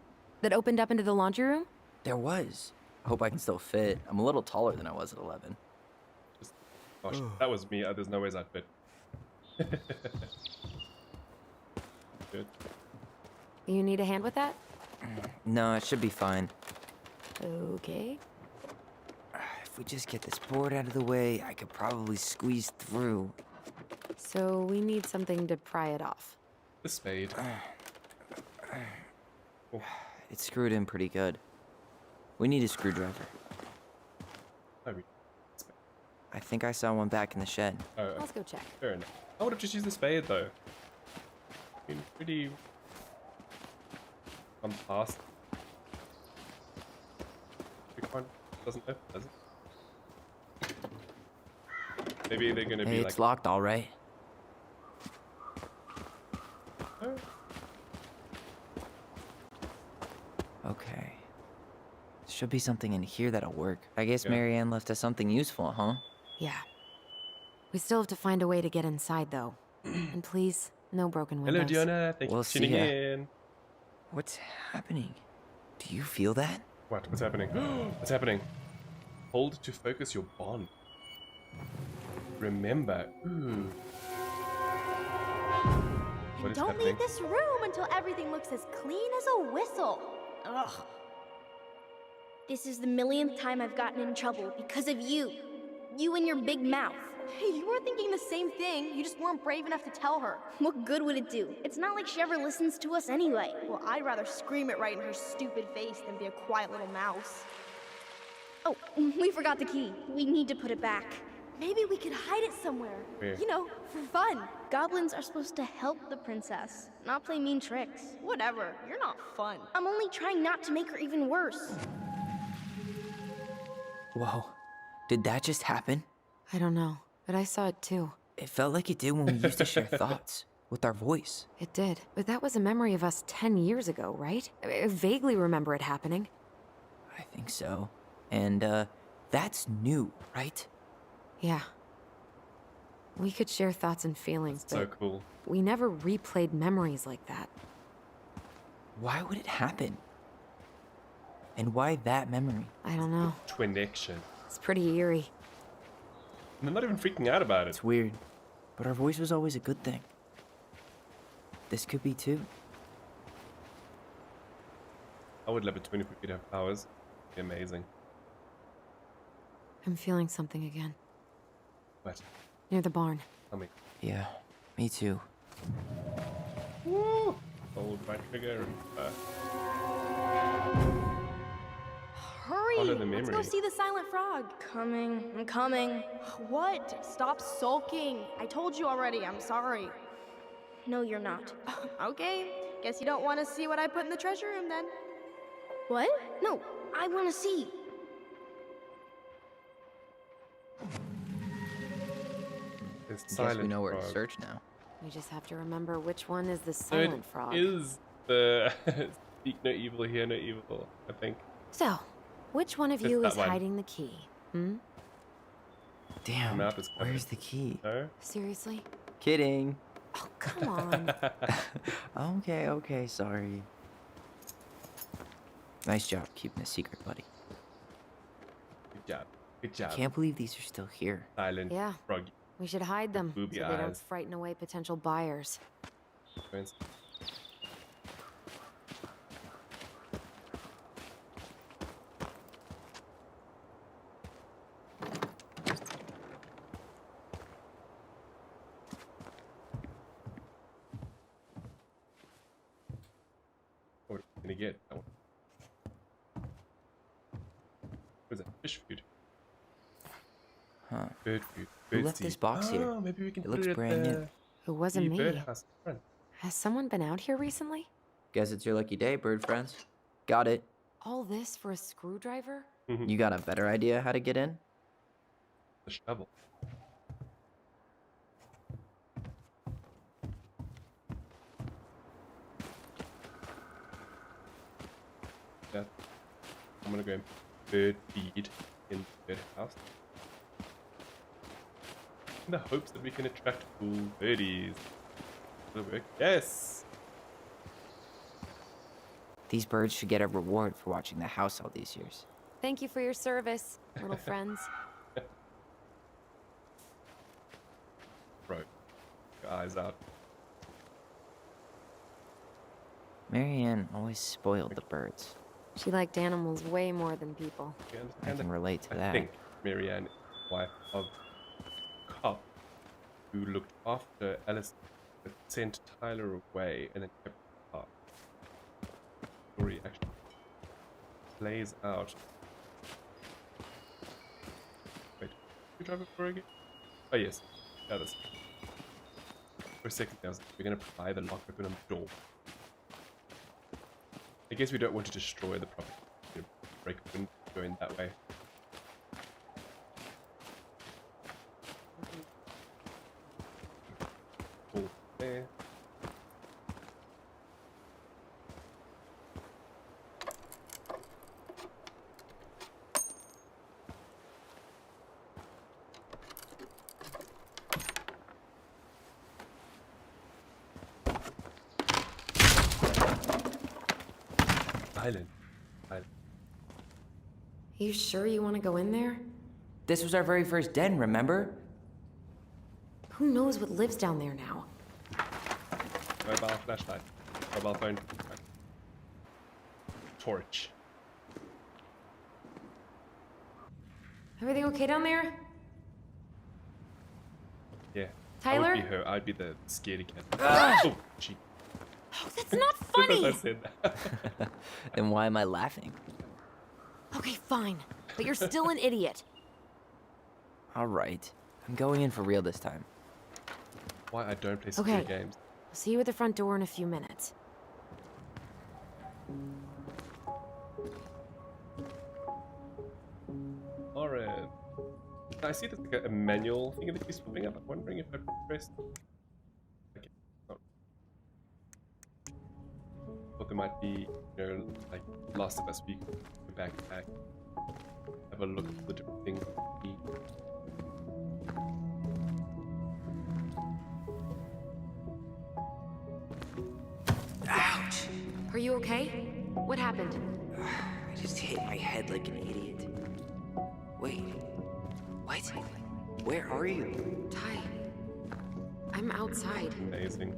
That opened up into the laundry room? There was. I hope I can still fit. I'm a little taller than I was at 11. Gosh, that was me. There's no ways I'd fit. Good. You need a hand with that? No, it should be fine. Okay. If we just get this board out of the way, I could probably squeeze through. So we need something to pry it off. The spade. Oh, It's screwed in pretty good. We need a screwdriver. Oh, we- I think I saw one back in the shed. oh, Let's go check. fair enough. I would have just used the spade though. Been pretty. I'm past. Big one doesn't open, does it? Maybe they're gonna Hey, be it's like. locked all right. Oh, Okay. Should be something in here that'll work. I guess Yeah. Marianne left us something useful, huh? Yeah. We still have to find a way to get inside, though. And please, no broken hello, windows. Diona. Thank you We'll for see tuning ya. in. What's happening? Do you feel that? What? What's happening? What's happening? Hold to focus your bond. Remember. Ooh. What And is don't happening? leave this room until everything looks as clean as a whistle. Ugh. This is the millionth time I've gotten in trouble because of you. You and your big mouth. Hey, you were thinking the same thing. You just weren't brave enough to tell her. What good would it do? It's not like she ever listens to us anyway. Well, I'd rather scream it right in her stupid face than be a quiet little mouse. Oh, we forgot the key. We need to put it back. Maybe we could hide it somewhere. Where? You know, for fun. Goblins are supposed to help the princess, not play mean tricks. Whatever. You're not fun. I'm only trying not to make her even worse. Whoa. Did that just happen? I don't know, but I saw it too. It felt like it did when we used to share thoughts with our voice. It did. But that was a memory of us 10 years ago, right? I vaguely remember it happening. I think so. And, that's new, right? Yeah. We could share thoughts and feelings, So but cool. we never replayed memories like that. Why would it happen? And why that memory? I don't know. Twinnection. It's pretty eerie. And they're not even freaking out about it. It's weird, but our voice was always a good thing. This could be too. I would love a twin if we could have powers. It'd be amazing. I'm feeling something again. But Near the barn. tell me. Yeah, me too. Woo! Hold right trigger. Hurry! Follow the Let's go memory. see the silent frog. I'm coming. What? Stop sulking. I told you already. I'm sorry. No, you're not. Okay. Guess you don't want to see what I put in the treasure room then. What? No, I want to see. It's Guess silent we know where to frog. search now. We just have to remember which one is the So it silent frog. is the speak no evil, hear no evil, I think. So, which one of It's you that is one. hiding the key? Hmm? Damn, map is covered. where's the key? No? Seriously? Kidding. Oh, come on. Okay, sorry. Nice job keeping a secret, buddy. Good job. Good I job. can't believe these are still here. Silent Yeah. frog. We should hide them so booby they don't eyes. frighten away potential buyers. Friends. What are we gonna get? That one. What is it? Fish food. Huh. Bird food. Who Bird left this seed. box here? Oh, maybe we can It put looks it at brand new. the It wasn't me. birdhouse in front. Has someone been out here recently? Guess it's your lucky day, bird friends. Got it. All this for a screwdriver? You got a better idea how to get in? The shovel. Yeah. I'm gonna go and bird feed in the bird house. In the hopes that we can attract cool birdies. Will it work? Yes! These birds should get a reward for watching the house all these years. Thank you for your service, little friends. Bro. Your eyes out. Marianne always spoiled the birds. She liked animals way more than people. You I understand can that? relate to I that. think Marianne is the wife of a cop who looked after Alice but sent Tyler away and then kept the car. Story actually plays out. Wait, did we drive it for again? Oh yes, yeah, that's. For a second, we're gonna pry the lock open on the door. I guess we don't want to destroy the property. Break open, going that way. Cool. There. Island. You sure you want to go in there? This was our very first den, remember? Who knows what lives down there now? Mobile flashlight. Mobile phone. Torch. Everything okay down there? Yeah. Tyler? I would be her. I'd be the scaredy cat. Oh, gee. Oh, that's not As soon as I funny! said that. Then why am I laughing? Okay, fine. But you're still an idiot. All right. I'm going in for real this time. Why I don't play security Okay. games. I'll see you at the front door in a few minutes. Alright. I see there's like a manual thing that keeps popping up. I'm wondering if I pressed. Okay. Oh. Thought there might be, you know, like Last of Us, we can go back, have a look at the different things. Ouch! Are you okay? What happened? I just hit my head like an idiot. Wait. What? Where are you? Ty, I'm outside, Amazing.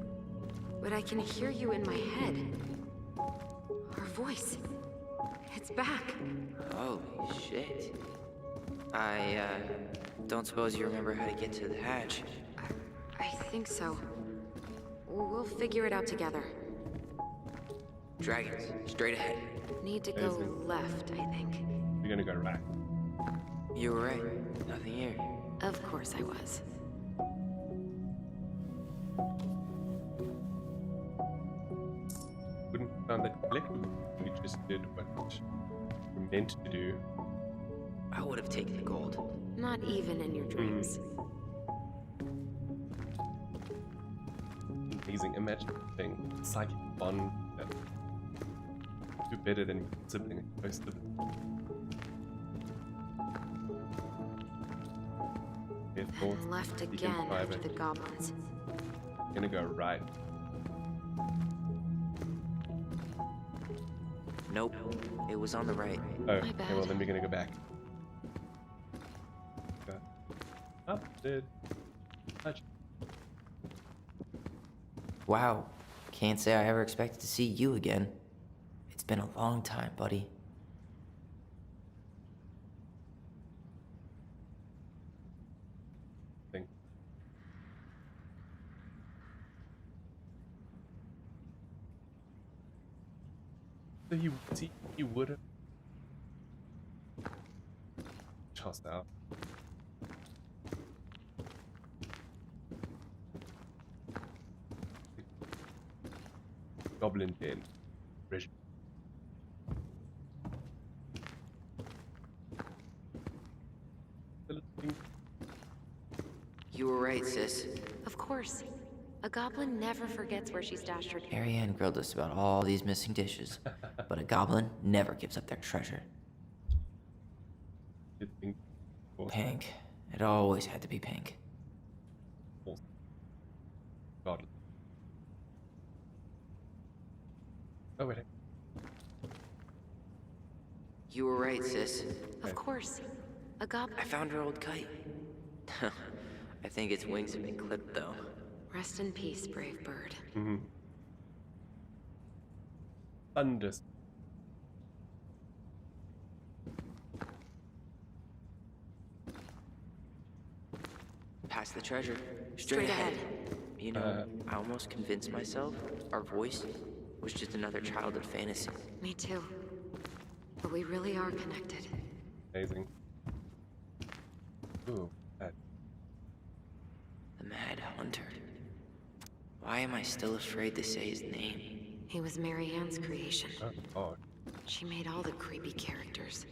but I can hear you in my head. Our voice. It's back. Holy shit. I, don't suppose you remember how to get to the hatch. I think so. We'll figure it out together. Dragons, straight ahead. Need to go Amazing. left, I think. We're gonna go right. You were right. Nothing here. Of course I was. Wouldn't sound that collectible. We just did what we're meant to do. I would have taken the gold. Not even in your dreams. Amazing. Imagine thing. Psychic bond that do better than sibling most of them. Therefore, And left you can again try, after but the goblins. I'm gonna go right. Nope. It was on the right. Oh, My okay, well bad. then we're gonna go back. Go. Up, did. Touch. Wow. Can't say I ever expected to see you again. It's been a long time, buddy. Thing. So he would have tossed out. Goblin Den. Treasure. You were right, sis. Of course. A goblin never forgets where she stashed her. Marianne grilled us about all these missing dishes, but a goblin never gives up their treasure. Good thing. Pink. It always had to be pink. Goblin. Oh wait. You were right, sis. Of course. A goblin. I found her old kite. I think its wings have been clipped, though. Rest in peace, brave bird. Mm-hmm. Thunder. Past the treasure. Straight ahead. You know, I almost convinced myself our voice was just another childhood fantasy. Me too. But we really are connected. Amazing. Ooh, that. The Mad Hunter. Why am I still afraid to say his name? He was Mary Ann's creation. Oh, God. She made all the creepy characters.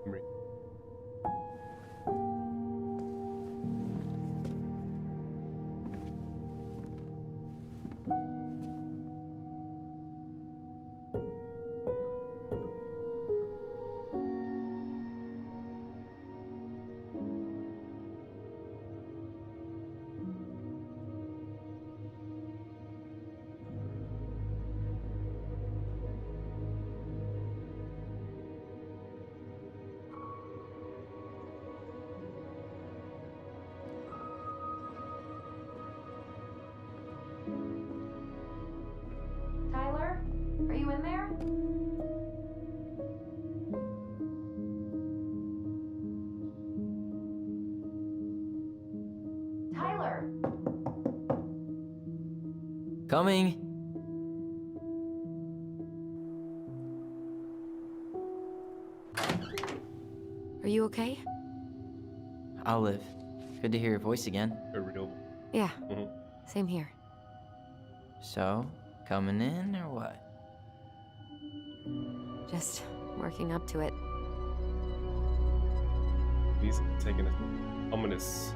Memory. Tyler, are you in there? Tyler! Coming! Are you okay? Olive. Good to hear your voice again. A real. Yeah, Mhm. same here. So, coming in or what? Just working up to it. He's taking an ominous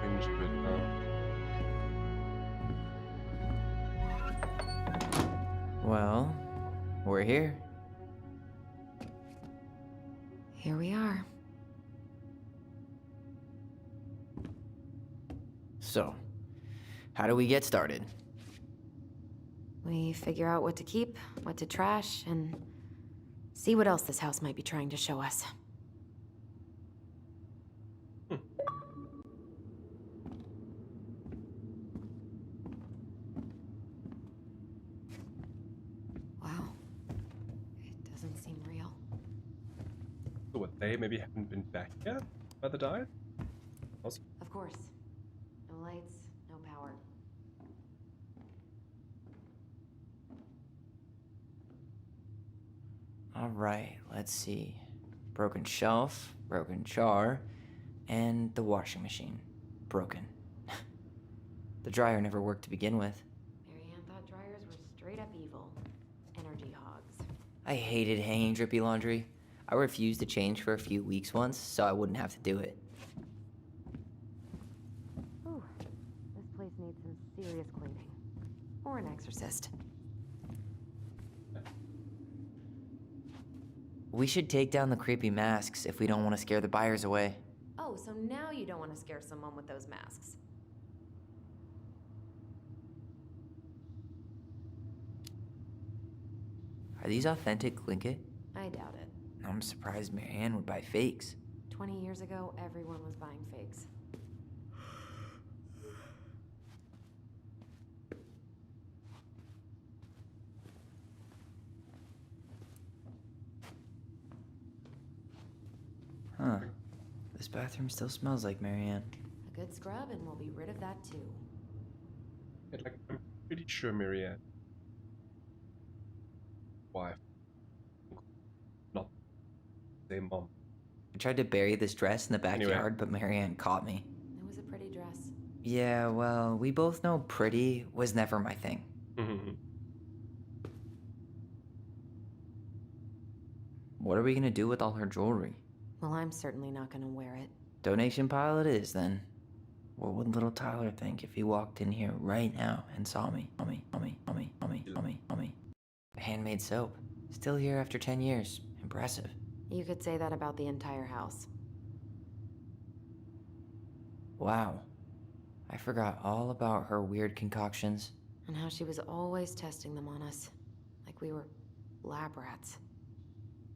tinge to it now. Well, we're here. Here we are. So, how do we get started? We figure out what to keep, what to trash, and see what else this house might be trying to show us. Wow. It doesn't seem real. So what, they maybe haven't been back yet by the dive? Also, Of course. No lights, no power. Alright, let's see. Broken shelf, broken jar, and the washing machine. Broken. The dryer never worked to begin with. Mary Ann thought dryers were straight up evil. Energy hogs. I hated hanging drippy laundry. I refused to change for a few weeks once, so I wouldn't have to do it. Ooh, this place needs some serious cleaning. Or an exorcist. We should take down the creepy masks if we don't want to scare the buyers away. Oh, so now you don't want to scare someone with those masks. Are these authentic Tlingit? I doubt it. I'm surprised Mary Ann would buy fakes. 20 years ago, everyone was buying fakes. Huh. This bathroom still smells like Mary Ann. A good scrub and we'll be rid of that too. yeah, like, I'm pretty sure Marianne. Wife. Not same mom. I tried to bury this dress in the backyard, but Mary Ann caught me. It was a pretty dress. Yeah, well, we both know pretty was never my thing. What are we gonna do with all her jewelry? Well, I'm certainly not gonna wear it. Donation pile it is, then. What would little Tyler think if he walked in here right now and saw me? Handmade soap. Still here after 10 years. Impressive. You could say that about the entire house. Wow. I forgot all about her weird concoctions. And how she was always testing them on us. Like we were lab rats.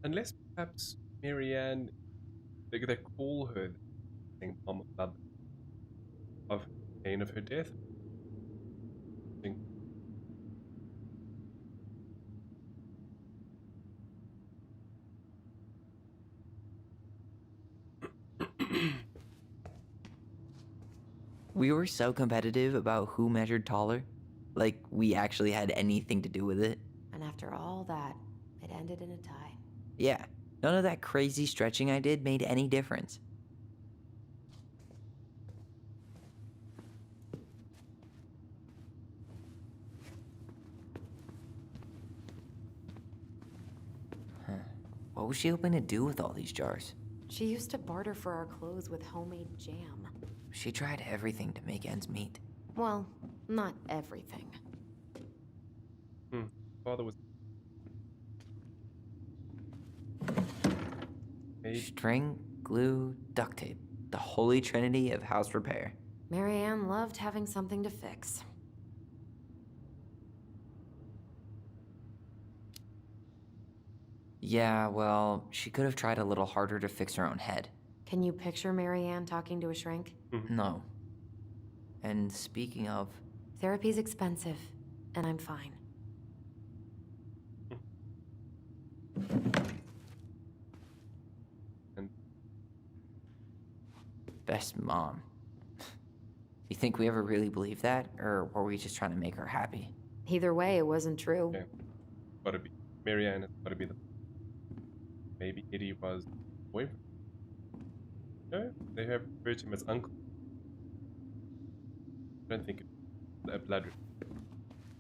Unless perhaps Marianne they call her the same mom of pain of her death. I think. We were so competitive about who measured taller. Like, we actually had anything to do with it. And after all that, it ended in a tie. Yeah, none of that crazy stretching I did made any difference. What was she hoping to do with all these jars? She used to barter for our clothes with homemade jam. She tried everything to make ends meet. Well, not everything. Father was. String, glue, duct tape. The holy trinity of house repair. Marianne loved having something to fix. Yeah, well, she could have tried a little harder to fix her own head. Can you picture Marianne talking to a shrink? No. And speaking of, Therapy's expensive, and I'm fine. And best mom. You think we ever really believed that, or were we just trying to make her happy? Either way, it wasn't true. okay, gotta be Marianne. It's gotta be the. Maybe Eddie was boyfriend. No, they have referred to him as uncle. I don't think it's a blood.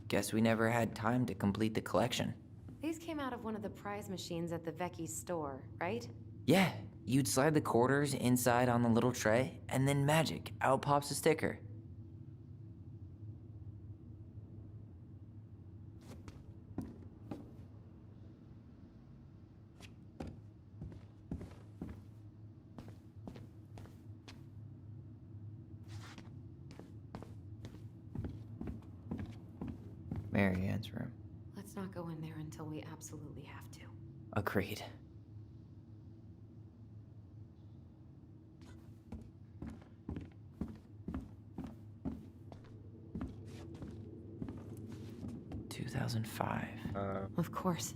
Guess we never had time to complete the collection. These came out of one of the prize machines at the Vecchi store, right? Yeah, you'd slide the quarters inside on the little tray, and then magic, out pops a sticker. Marianne's room. Let's not go in there until we absolutely have to. Agreed. – 2005. Of course.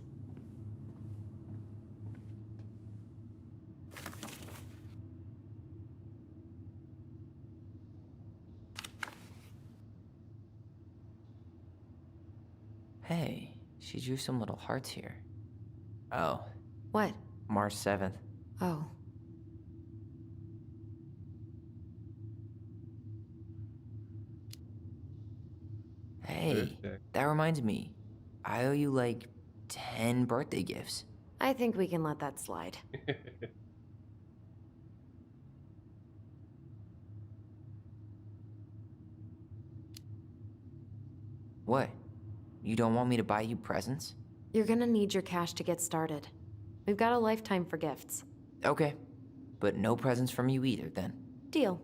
Hey, she drew some little hearts here. Oh, What? March 7th. Oh. Hey, Birthday. that reminds me. I owe you like 10 birthday gifts. I think we can let that slide. What? You don't want me to buy you presents? You're gonna need your cash to get started. We've got a lifetime for gifts. Okay. But no presents from you either, then. Deal.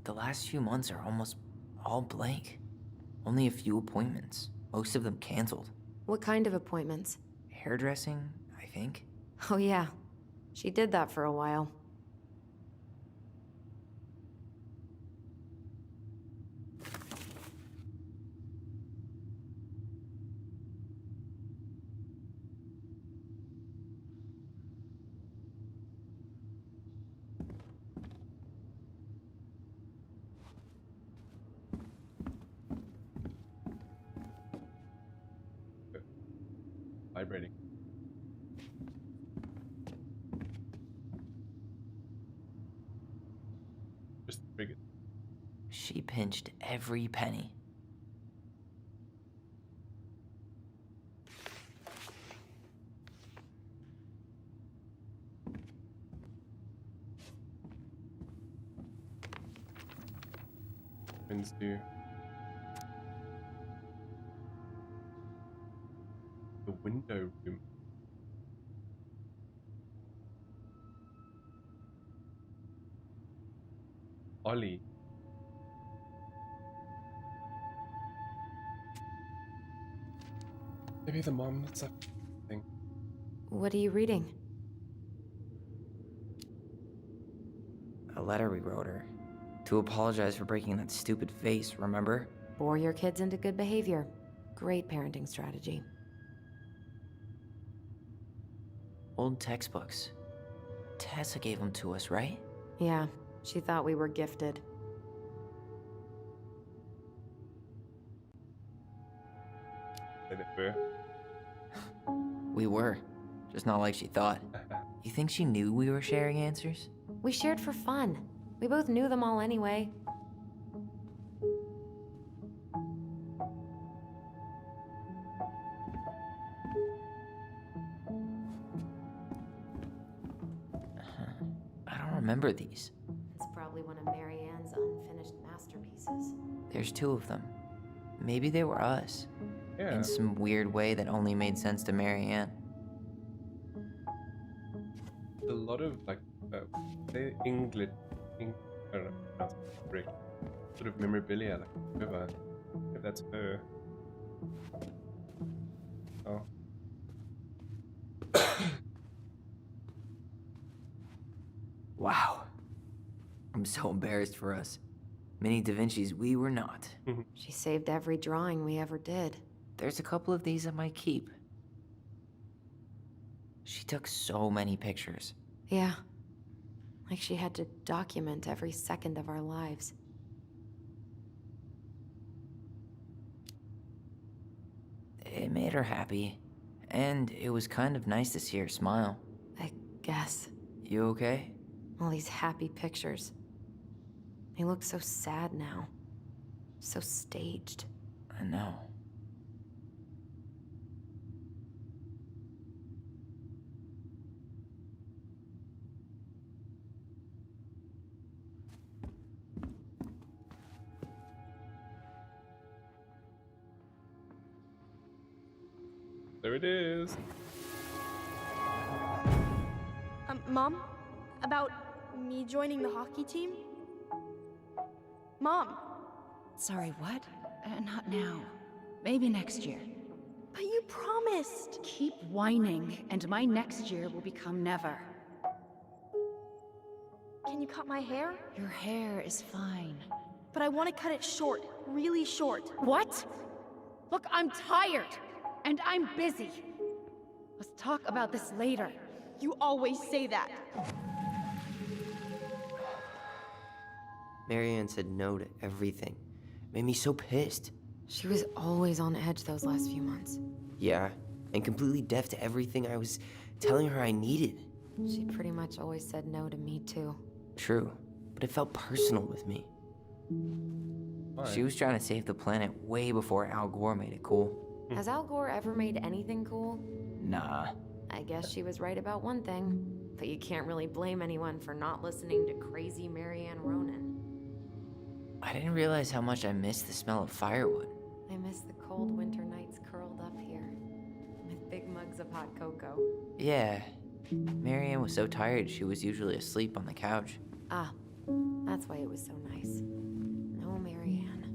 The last few months are almost all blank. Only a few appointments, most of them canceled. What kind of appointments? Hairdressing, I think. Oh, yeah. She did that for a while. Vibrating. Just triggered. She pinched every penny. Friends do. The window room. Ollie. Maybe the mom needs a thing. What are you reading? A letter we wrote her. To apologize for breaking that stupid vase, remember? Bore your kids into good behavior. Great parenting strategy. Old textbooks. Tessa gave them to us, right? Yeah, she thought we were gifted. Say that we're. We were. Just not like she thought. You think she knew we were sharing answers? We shared for fun. We both knew them all anyway. I don't remember these. It's probably one of Marianne's unfinished masterpieces. There's 2 of them. Maybe they were us. Yeah. In some weird way that only made sense to Marianne. A lot of like, say English, I don't know, pronounce it correct. Sort of memorabilia, like whoever. If that's her. Oh. Wow. I'm so embarrassed for us. Mini Da Vinci's we were not. She saved every drawing we ever did. There's a couple of these I might keep. She took so many pictures. Yeah. Like she had to document every second of our lives. It made her happy. And it was kind of nice to see her smile. I guess. You okay? All these happy pictures. They look so sad now. So staged. I know. There it is. Mom? About me joining the hockey team? Mom, Sorry, what? Not now. Maybe next year. but you promised. Keep whining, and my next year will become never. Can you cut my hair? Your hair is fine. But I want to cut it short, really short. What? Look, I'm tired, and I'm busy. Let's talk about this later. You always say that. Marianne said no to everything. Made me so pissed. She was always on edge those last few months. Yeah, and completely deaf to everything I was telling her I needed. She pretty much always said no to me, too. True, but it felt personal with me. Fine. She was trying to save the planet way before Al Gore made it cool. Has Al Gore ever made anything cool? Nah. I guess she was right about one thing. But you can't really blame anyone for not listening to crazy Marianne Ronan. I didn't realize how much I missed the smell of firewood. I miss the cold winter nights curled up here. With big mugs of hot cocoa. Yeah. Marianne was so tired she was usually asleep on the couch. Ah, that's why it was so nice. No Marianne.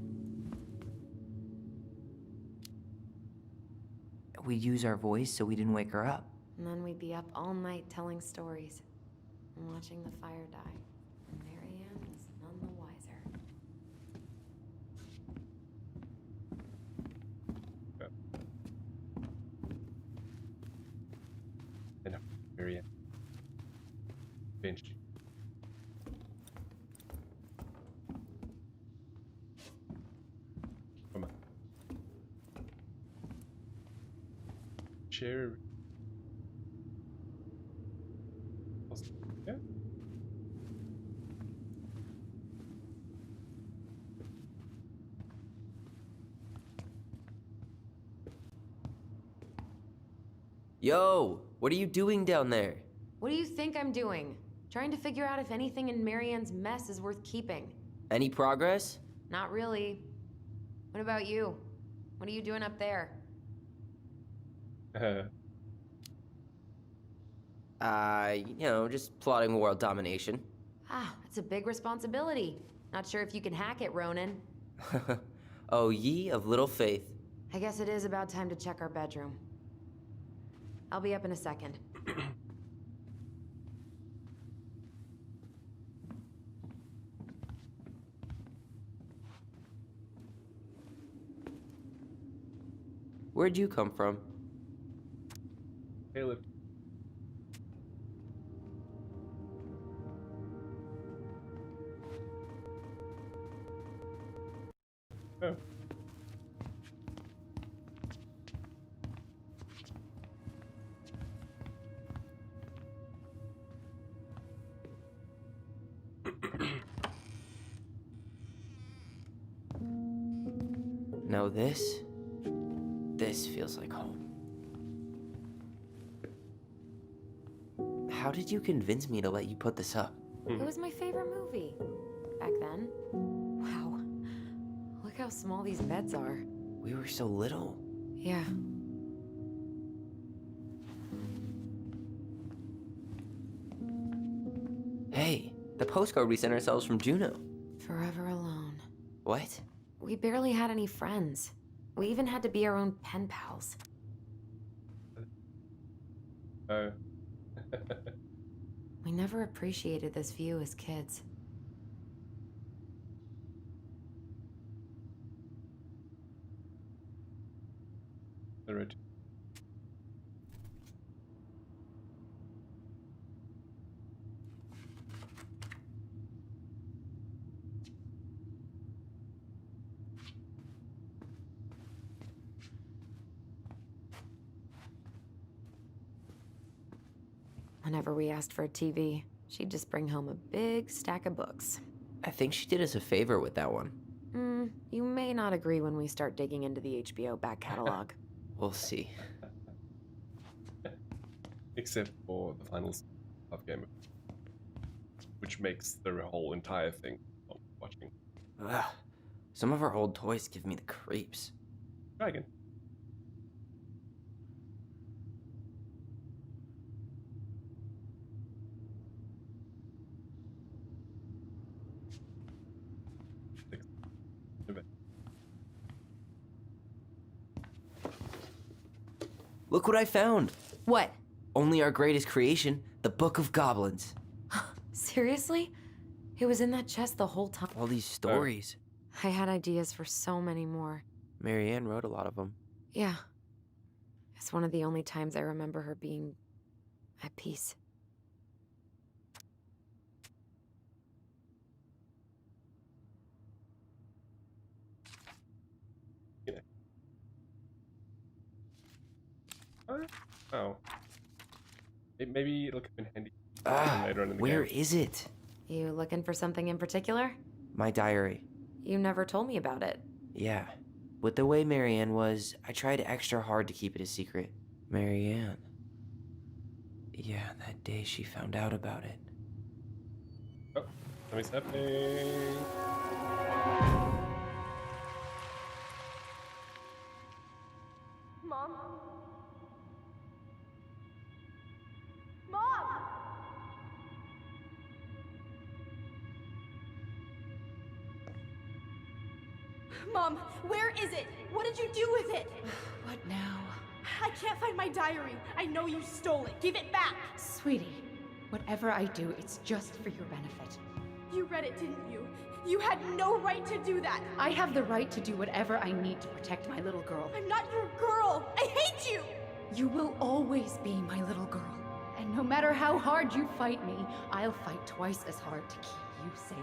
We'd use our voice so we didn't wake her up. And then we'd be up all night telling stories. And watching the fire die. And Marianne was none the wiser. Enough, Marianne. Bench. Come on. Chair. Yeah. Yo, what are you doing down there? What do you think I'm doing? Trying to figure out if anything in Marianne's mess is worth keeping. Any progress? Not really. What about you? What are you doing up there? Just plotting world domination. Ah, it's a big responsibility. Not sure if you can hack it, Ronan. Oh, ye of little faith. I guess it is about time to check our bedroom. I'll be up in a second. Where'd you come from? Caleb. Oh. No, this feels like home. How did you convince me to let you put this up? It was my favorite movie back then. Wow. Look how small these beds are. We were so little. Yeah. Hey, the postcard we sent ourselves from Juneau. Forever alone. What? We barely had any friends. We even had to be our own pen pals. Oh. We never appreciated this view as kids. The road. Whenever we asked for a TV, she'd just bring home a big stack of books. I think she did us a favor with that one. You may not agree when we start digging into the HBO back catalog. We'll see. Except for the final of Game of, which makes the whole entire thing not watching. Ugh. Some of our old toys give me the creeps. Try again. Look what I found! What? Only our greatest creation, the Book of Goblins. Seriously? It was in that chest the whole time. All these stories. I had ideas for so many more. Marianne wrote a lot of them. Yeah. It's one of the only times I remember her being at peace. Yeah. Oh. Maybe it'll come in handy later on in the Where game. is it? You looking for something in particular? My diary. You never told me about it. Yeah. With the way Marianne was, I tried extra hard to keep it a secret. Marianne. Yeah, that day she found out about it. Oh, something's happening. Mom? Mom! Mom, where is it? What did you do with it? What now? I can't find my diary. I know you stole it. Give it back. Sweetie, whatever I do, it's just for your benefit. You read it, didn't you? You had no right to do that. I have the right to do whatever I need to protect my little girl. I'm not your girl. I hate you. You will always be my little girl. And no matter how hard you fight me, I'll fight twice as hard to keep you safe.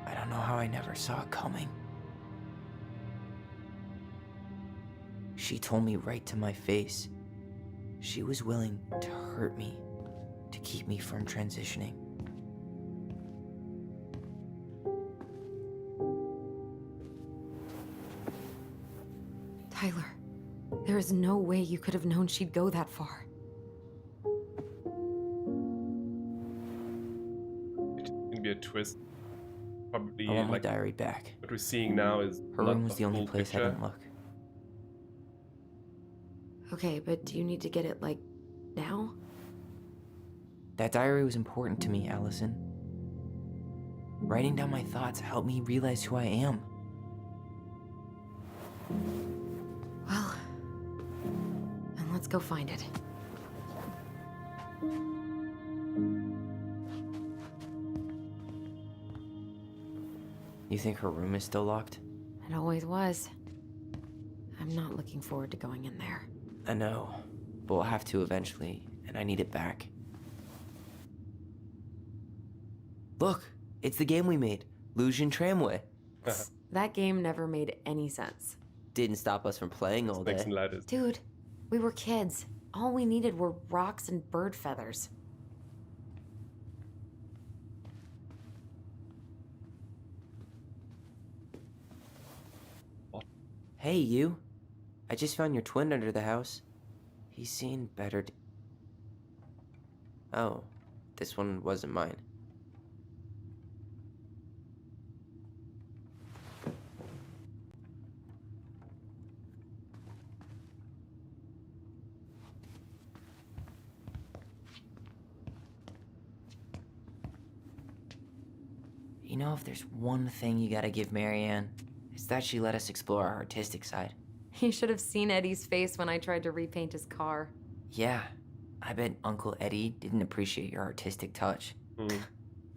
I don't know how I never saw it coming. She told me right to my face. She was willing to hurt me, to keep me from transitioning. Tyler, there is no way you could have known she'd go that far. weird twist. Probably I want my like diary back. what we're seeing now is Her not room was the only full place I picture. didn't look. Okay, but do you need to get it, like, now? That diary was important to me, Allison. Writing down my thoughts helped me realize who I am. Well, then let's go find it. You think her room is still locked? It always was. I'm not looking forward to going in there. I know, but we'll have to eventually, and I need it back. Look, it's the game we made, Lusion Tramway. That game never made any sense. Didn't stop us from playing all Snakes day. and ladders. Dude, we were kids. All we needed were rocks and bird feathers. Hey, you. I just found your twin under the house. He's seen better Oh, this one wasn't mine. You know, if there's one thing you gotta give Marianne, it's that she let us explore our artistic side. You should have seen Eddie's face when I tried to repaint his car. Yeah, I bet Uncle Eddie didn't appreciate your artistic touch.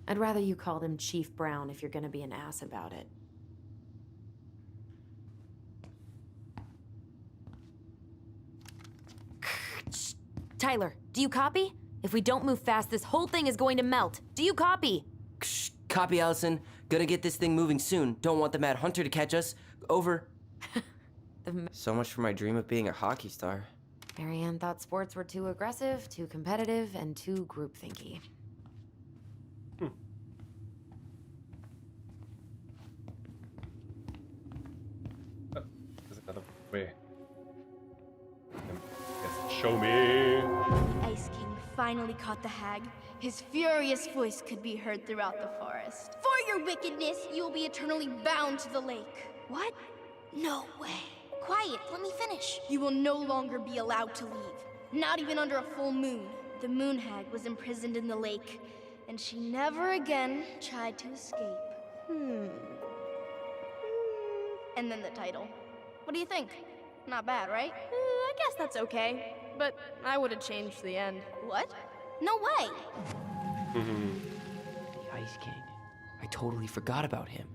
I'd rather you called him Chief Brown if you're gonna be an ass about it. Tyler, do you copy? If we don't move fast, this whole thing is going to melt. Do you copy? Shh, copy, Allison. Gonna get this thing moving soon. Don't want the Mad Hunter to catch us. Over. So much for my dream of being a hockey star. Marianne thought sports were too aggressive, too competitive, and too groupthinky. Oh, there's another way. Yes, show me. The Ice King finally caught the hag. His furious voice could be heard throughout the forest. For your wickedness, you will be eternally bound to the lake. What? No way. Quiet, let me finish. You will no longer be allowed to leave. Not even under a full moon. The moon hag was imprisoned in the lake, and she never again tried to escape. And then the title. What do you think? Not bad, right? I guess that's okay. But I would have changed the end. What? No way! The Ice King. I totally forgot about him.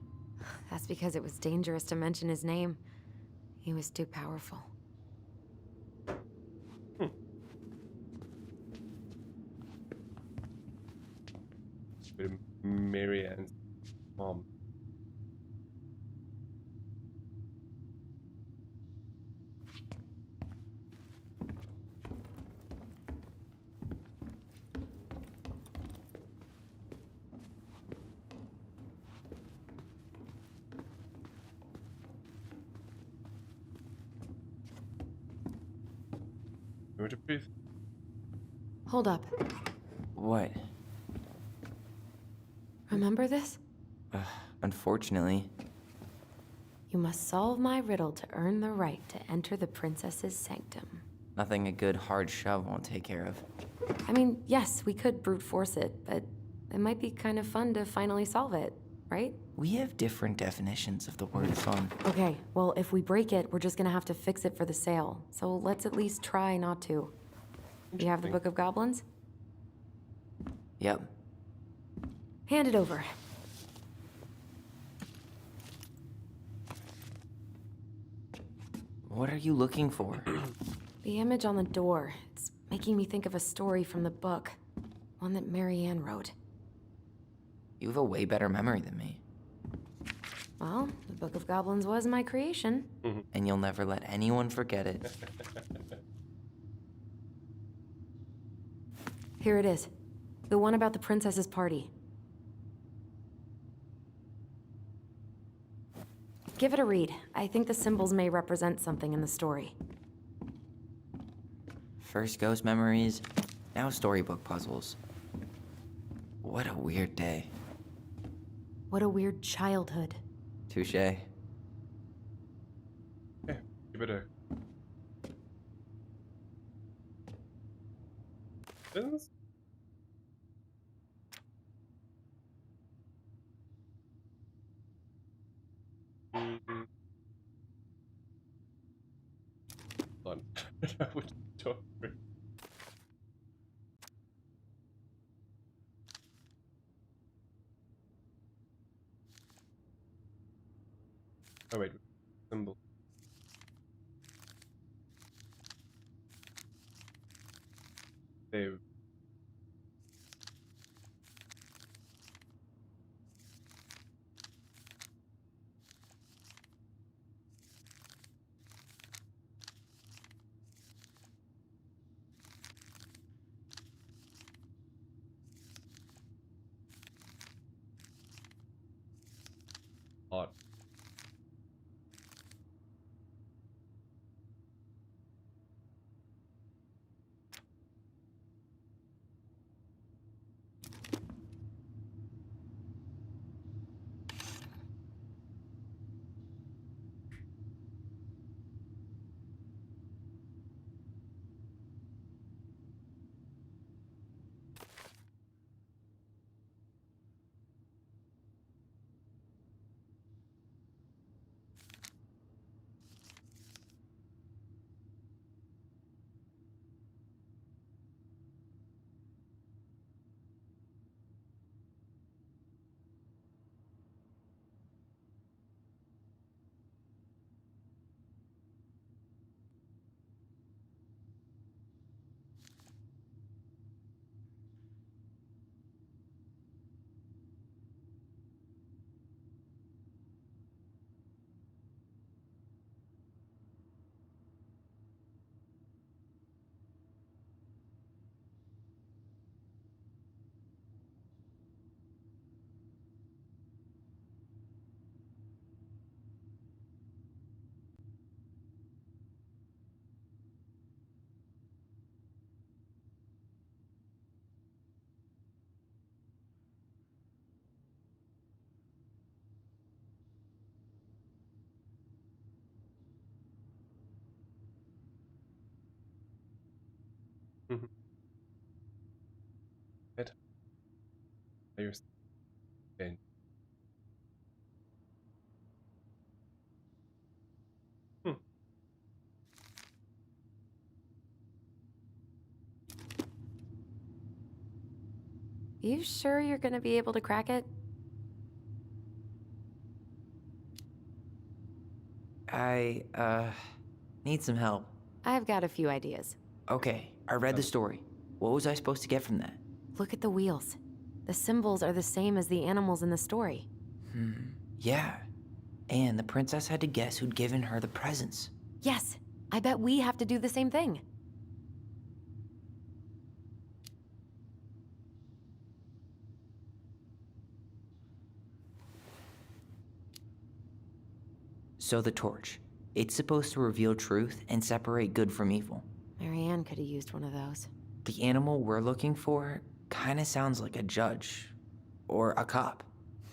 That's because it was dangerous to mention his name. He was too powerful. With Marianne's mom. Remember to breathe. Hold up. What? Remember this? Unfortunately. You must solve my riddle to earn the right to enter the princess's sanctum. Nothing a good hard shove won't take care of. I mean, yes, we could brute force it, but it might be kind of fun to finally solve it, right? We have different definitions of the word fun. Okay, well, if we break it, we're just gonna have to fix it for the sale. So let's at least try not to. You have the Book of Goblins? Yep. Hand it over. What are you looking for? The image on the door. It's making me think of a story from the book. One that Marianne wrote. You have a way better memory than me. Well, the Book of Goblins was my creation. And you'll never let anyone forget it. Here it is. The one about the princess's party. Give it a read. I think the symbols may represent something in the story. First ghost memories, now storybook puzzles. What a weird day. What a weird childhood. Touche. Yeah, give it a. This? Mm, hold on. I would talk through. Oh wait, symbol. Save. Odd. Mhm. It. There's. Okay. Hmm. You sure you're gonna be able to crack it? I, need some help. I've got a few ideas. Okay, I read the story. What was I supposed to get from that? Look at the wheels. The symbols are the same as the animals in the story. Yeah. And the princess had to guess who'd given her the presents. Yes, I bet we have to do the same thing. So the torch. It's supposed to reveal truth and separate good from evil. Marianne could have used one of those. The animal we're looking for kinda sounds like a judge. Or a cop.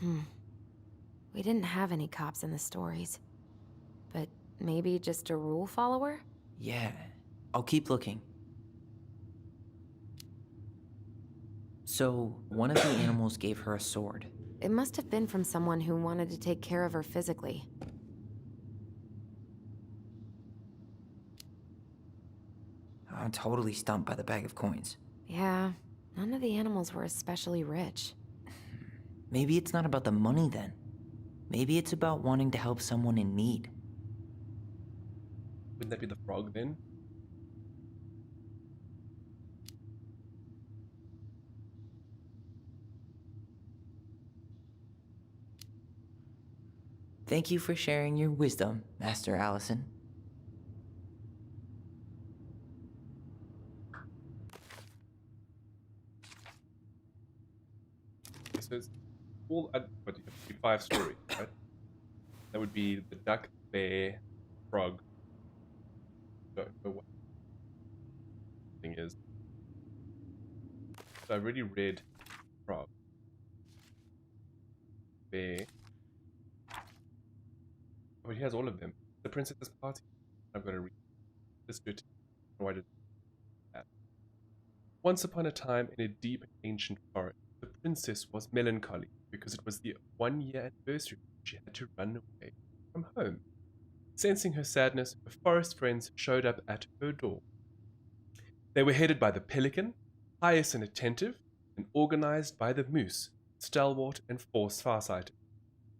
We didn't have any cops in the stories. But maybe just a rule follower? Yeah. I'll keep looking. So, one of the animals gave her a sword. It must have been from someone who wanted to take care of her physically. I'm totally stumped by the bag of coins. Yeah, none of the animals were especially rich. Maybe it's not about the money then. Maybe it's about wanting to help someone in need. Wouldn't that be the frog then? Thank you for sharing your wisdom, Master Allison. Okay, so it's all what do you have? 5 stories, right? That would be the duck, bear, frog. Don't know what thing is. So I already read frog. bear. But he has all of them. The princess's party. I've got to read this bit. Why did that? Once upon a time, in a deep ancient forest, the princess was melancholy because it was the 1-year anniversary. She had to run away from home. Sensing her sadness, her forest friends showed up at her door. They were headed by the pelican, pious and attentive, and organized by the moose, stalwart and farsighted.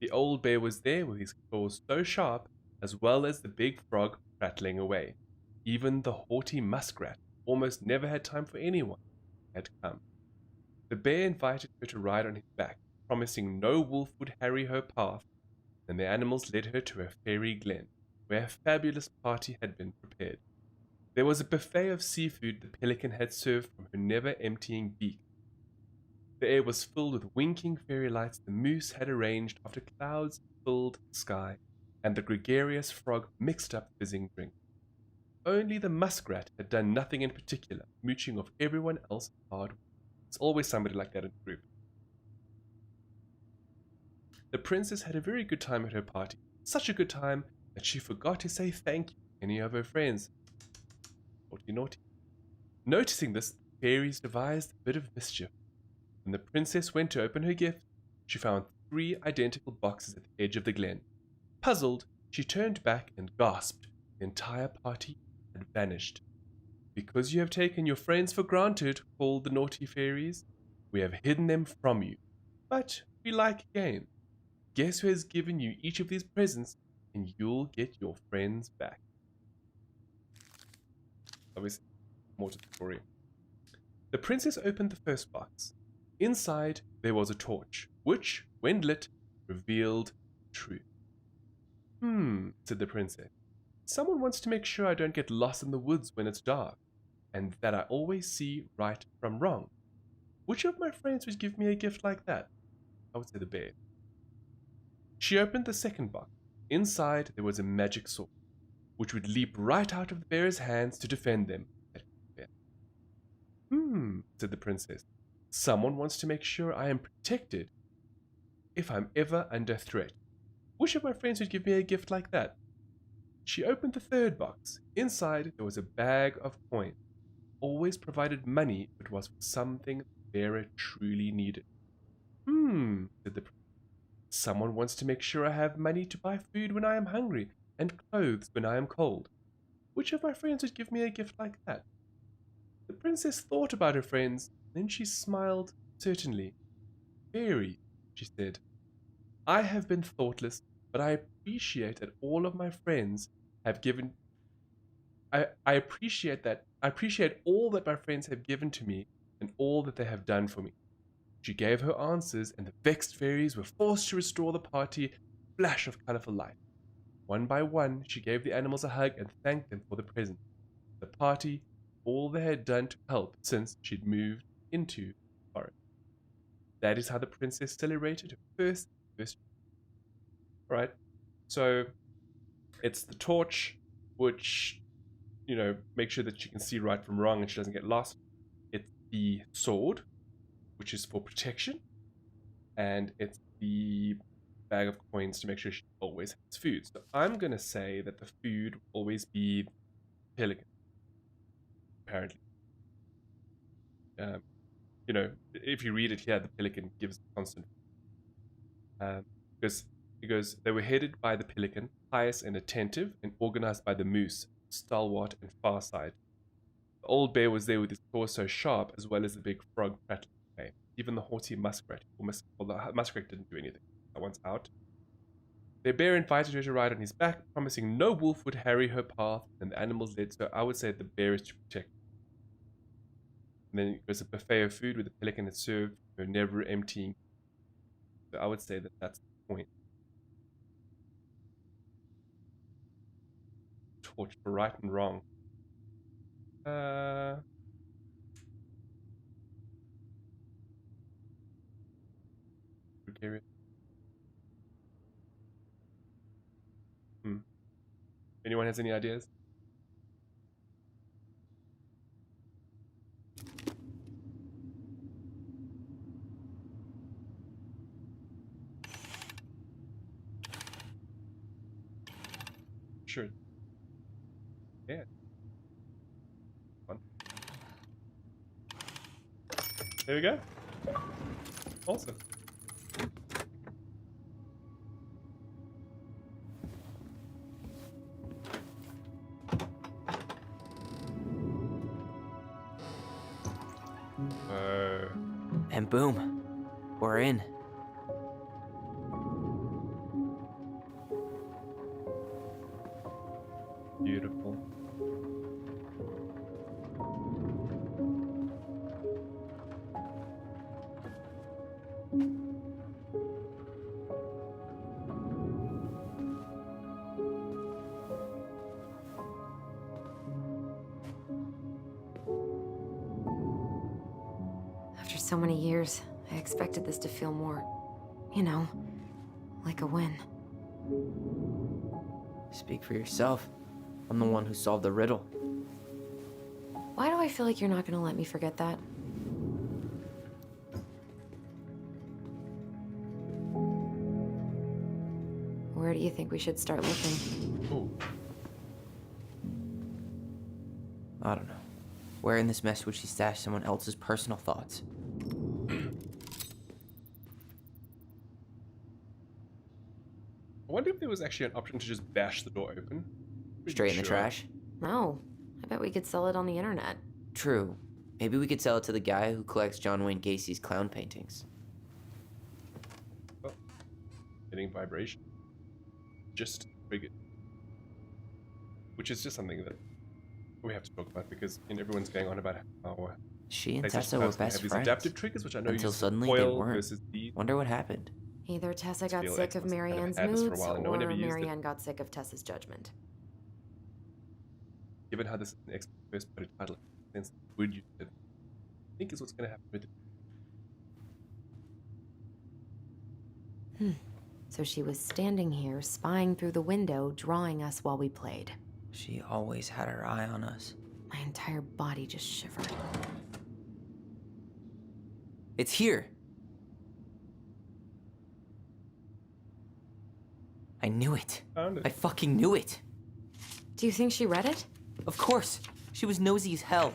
The old bear was there with his claws so sharp, as well as the big frog rattling away. Even the haughty muskrat almost never had time for anyone had come. The bear invited her to ride on his back, promising no wolf would harry her path, and the animals led her to a fairy glen, where a fabulous party had been prepared. There was a buffet of seafood the pelican had served from her never-emptying beak. The air was filled with winking fairy lights the moose had arranged after clouds filled the sky, and the gregarious frog mixed up fizzing drink. Only the muskrat had done nothing in particular, mooching off everyone else's hard work. There's always somebody like that in the group. The princess had a very good time at her party, such a good time that she forgot to say thank you to any of her friends. Naughty, naughty. Noticing this, the fairies devised a bit of mischief. When the princess went to open her gift, she found 3 identical boxes at the edge of the glen. Puzzled, she turned back and gasped. The entire party had vanished. Because you have taken your friends for granted, called the naughty fairies, we have hidden them from you. But we like a game. Guess who has given you each of these presents, and you'll get your friends back. Obviously, more to the story. The princess opened the first box. Inside, there was a torch, which, when lit, revealed truth. Said the princess. Someone wants to make sure I don't get lost in the woods when it's dark, and that I always see right from wrong. Which of my friends would give me a gift like that? I would say the bear. She opened the second box. Inside, there was a magic sword, which would leap right out of the bear's hands to defend them. Said the princess. Someone wants to make sure I am protected if I'm ever under threat. Which of my friends would give me a gift like that? She opened the third box. Inside, there was a bag of coins. Always provided money if it was for something the bearer truly needed. Said the princess. Someone wants to make sure I have money to buy food when I am hungry and clothes when I am cold. Which of my friends would give me a gift like that? The princess thought about her friends, then she smiled certainly. Fairy, she said, I have been thoughtless, but I appreciate that all of my friends have given. I appreciate that. I appreciate all that my friends have given to me and all that they have done for me. She gave her answers, and the vexed fairies were forced to restore the party a flash of colorful light. One by one, she gave the animals a hug and thanked them for the present. The party, all they had done to help since she'd moved into the forest. That is how the princess celebrated her first. Alright, so it's the torch, which, makes sure that she can see right from wrong and she doesn't get lost. It's the sword, which is for protection, and it's the bag of coins to make sure she always has food. So I'm going to say that the food will always be pelican, apparently. If you read it here, the pelican gives constant. Because they were headed by the pelican, pious and attentive, and organized by the moose, stalwart and farsighted. The old bear was there with his claws so sharp, as well as the big frog rattling. Even the haughty muskrat, the muskrat didn't do anything. That one's out. Their bear invited her to ride on his back, promising no wolf would harry her path, and the animals led, so I would say the bear is to protect. And then it was a buffet of food with the pelican had served her never emptying. So I would say that that's the point. Torch for right and wrong. Anyone has any ideas? Sure. Yeah. Fun. There we go. Awesome. And boom, we're in. Beautiful. After so many years, I expected this to feel more, you know, like a win. Speak for yourself. I'm the one who solved the riddle. Why do I feel like you're not gonna let me forget that? Where do you think we should start looking? Ooh. I don't know. Where in this mess would she stash someone else's personal thoughts? I wonder if there was actually an option to just bash the door open. Pretty Straight in the sure. trash? No. I bet we could sell it on the internet. True. Maybe we could sell it to the guy who collects John Wayne Gacy's clown paintings. Getting vibration. Just triggered. Which is just something that we have to talk about because everyone's going on about how She and PlayStation Tessa were Plus can best have these friends. adaptive triggers, which I know Until you suddenly they spoil weren't. versus the Wonder what happened. Either Tessa got feel sick of Xbox kind of Marianne's had this for a moods, while and no one or ever used it. Marianne got sick of Tessa's judgment. given how this is an Xbox first party title, since would you I think is what's going to happen with it. So she was standing here, spying through the window, drawing us while we played. She always had her eye on us. My entire body just shivered. It's here. I knew it. Found it. I fucking knew it. Do you think she read it? Of course. She was nosy as hell.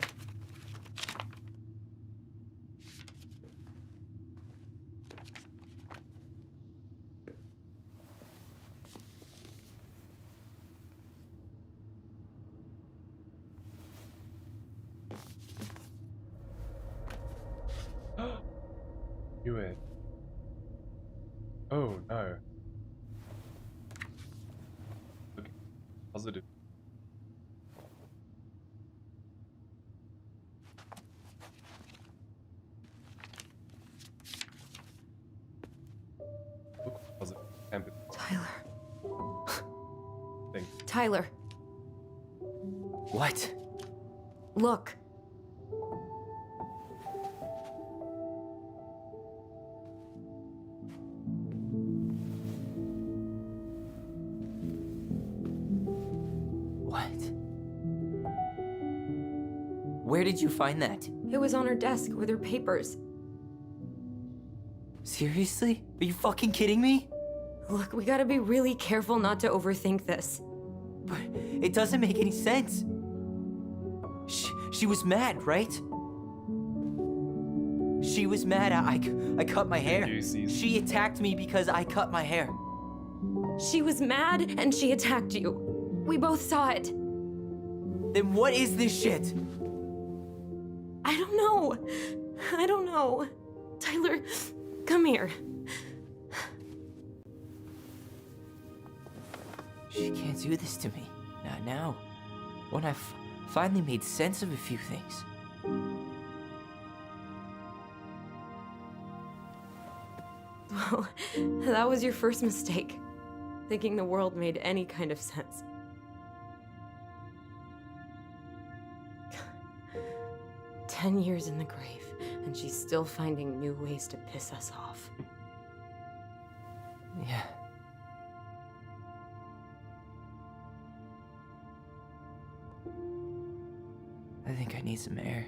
Knew it. Oh no. Okay. Positive. Look positive. Empathy. Tyler. Thing. Tyler, What? look. What? Where did you find that? It was on her desk with her papers. Seriously? Are you fucking kidding me? Look, we gotta be really careful not to overthink this. But it doesn't make any sense. She was mad, right? She was mad I cut my hair. Goosies. She attacked me because I cut my hair. She was mad and she attacked you. We both saw it. Then what is this shit? I don't know. I don't know. Tyler, come here. She can't do this to me. Not now. When I finally made sense of a few things. Well, that was your first mistake. Thinking the world made any kind of sense. "10 years in the grave, and she's still finding new ways to piss us off." Yeah. I think I need some air.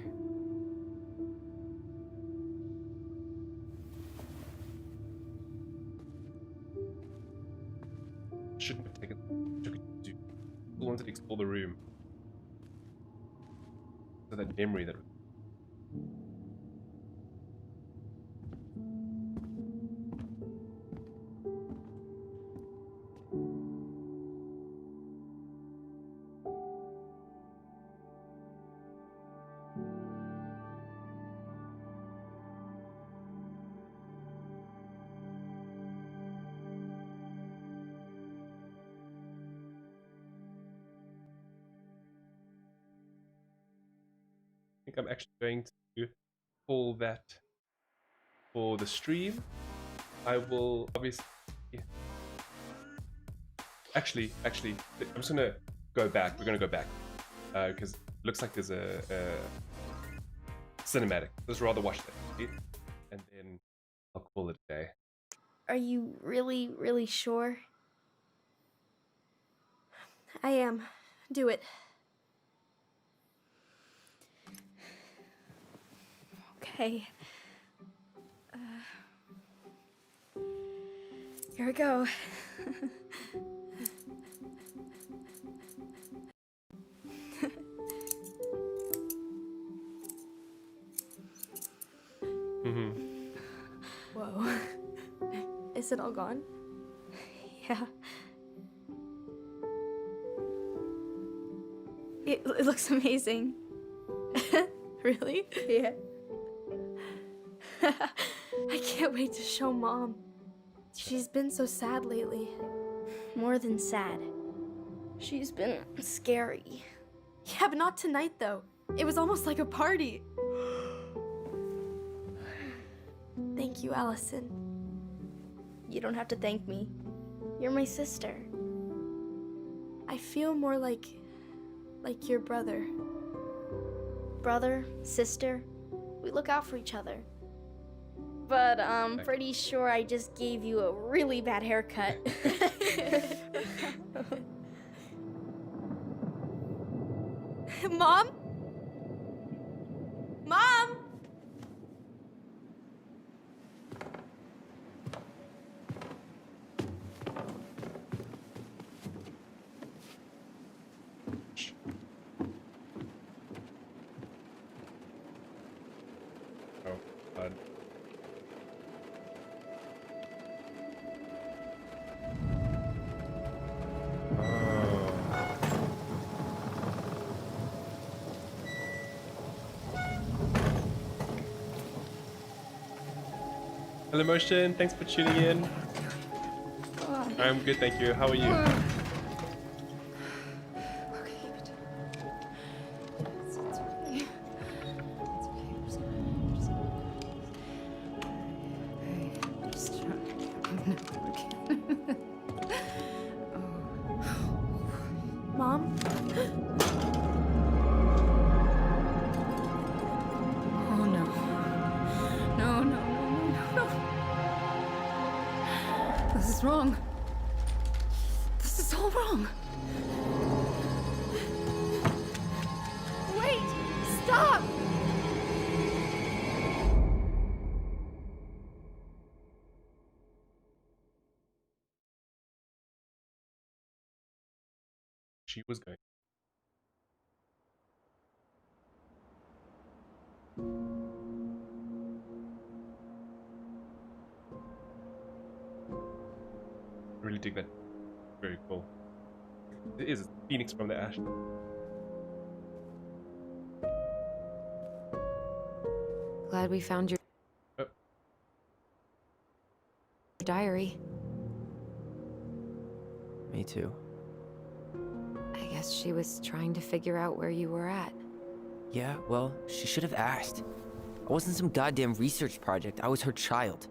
Shouldn't have taken. Took it to. wanted to explore the room. So that memory that. I think I'm actually going to pull that for the stream. I will obviously. Actually, I'm just gonna go back. We're gonna go back because it looks like there's a cinematic. Let's rather watch that, and then I'll call it a day. Are you really, really sure? I am. Do it. Okay. Here we go. Whoa. Is it all gone? Yeah. It looks amazing. Really? Yeah. I can't wait to show Mom. She's been so sad lately. More than sad. She's been scary. Yeah, but not tonight, though. It was almost like a party. Thank you, Allison. You don't have to thank me. You're my sister. I feel more like your brother. Brother, sister, we look out for each other. But I'm pretty sure I just gave you a really bad haircut. Mom? Mom? Oh, God. Hello, Motion. Thanks for tuning in. I'm good, thank you. How are you? Mom? Oh no. No, no, no, no, no. This is wrong. This is all wrong. Wait! Stop! She was going. I really dig that. Very cool. It is a phoenix from the ash. Glad we found your Oh. diary. Me too. I guess she was trying to figure out where you were at. Yeah, well, she should have asked. I wasn't some goddamn research project. I was her child.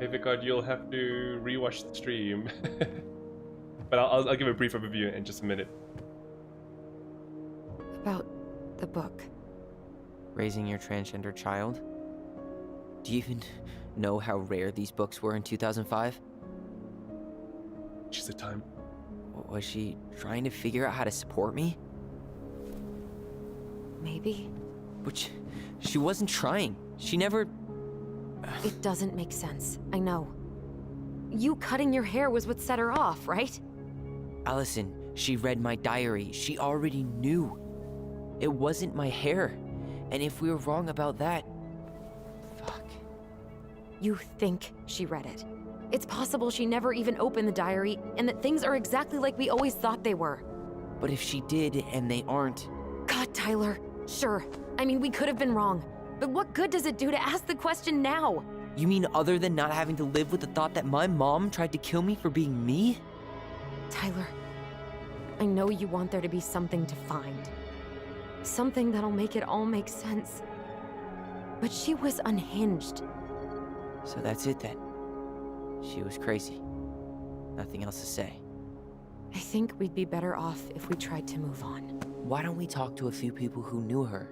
Hey Vicard, you'll have to rewatch the stream. But I'll give a brief overview in just a minute. About the book. Raising your transgender child? Do you even know how rare these books were in 2005? She's a time. Was she trying to figure out how to support me? Maybe. But she wasn't trying. She never... It doesn't make sense. I know. you cutting your hair was what set her off, right? Allison, she read my diary. She already knew. It wasn't my hair. And if we were wrong about that... Fuck. You think she read it. It's possible she never even opened the diary, and that things are exactly like we always thought they were. But if she did, and they aren't... God, Tyler. Sure. I mean, we could have been wrong. But what good does it do to ask the question now? You mean other than not having to live with the thought that my mom tried to kill me for being me? Tyler, I know you want there to be something to find. Something that'll make it all make sense. But she was unhinged. So that's it then. She was crazy. Nothing else to say. I think we'd be better off if we tried to move on. Why don't we talk to a few people who knew her?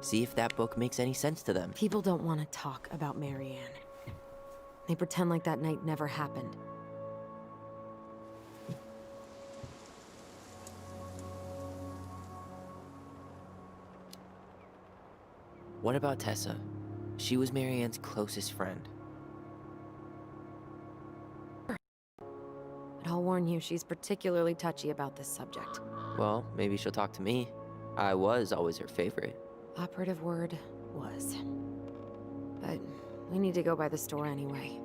See if that book makes any sense to them. People don't want to talk about Marianne. They pretend like that night never happened. What about Tessa? She was Marianne's closest friend. But I'll warn you, she's particularly touchy about this subject. Well, maybe she'll talk to me. I was always her favorite. Operative word was. But we need to go by the store anyway,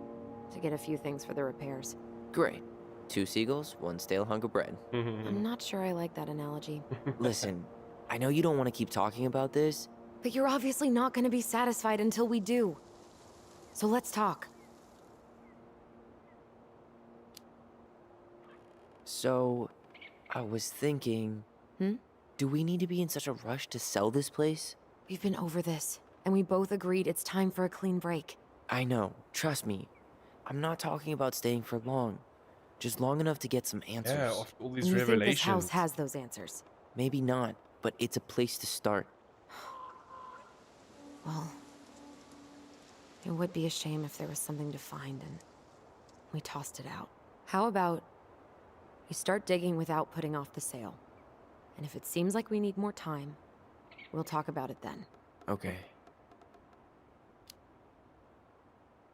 to get a few things for the repairs. Great. 2 seagulls, 1 stale hunk of bread. I'm not sure I like that analogy. Listen, I know you don't want to keep talking about this. But you're obviously not going to be satisfied until we do. So let's talk. So, I was thinking... Do we need to be in such a rush to sell this place? We've been over this, and we both agreed it's time for a clean break. I know, trust me. I'm not talking about staying for long. Just long enough to get some answers. Yeah, after all these And you think revelations. this house has those answers? Maybe not, but it's a place to start. Well, it would be a shame if there was something to find and we tossed it out. How about we start digging without putting off the sale? And if it seems like we need more time, we'll talk about it then. Okay.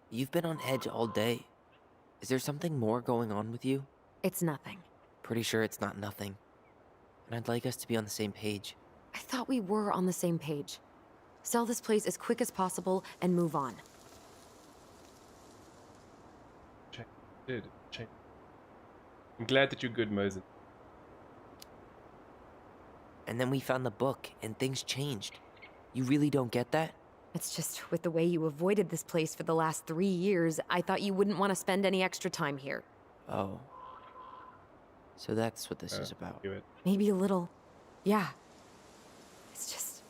You've been on edge all day. Is there something more going on with you? It's nothing. Pretty sure it's not nothing. And I'd like us to be on the same page. I thought we were on the same page. Sell this place as quick as possible and move on. Check. I'm glad that you're good, Moses. And then we found the book, and things changed. You really don't get that? It's just with the way you avoided this place for the last 3 years, I thought you wouldn't want to spend any extra time here. Oh. So that's what this is about. Do it. Maybe a little. Yeah. It's just...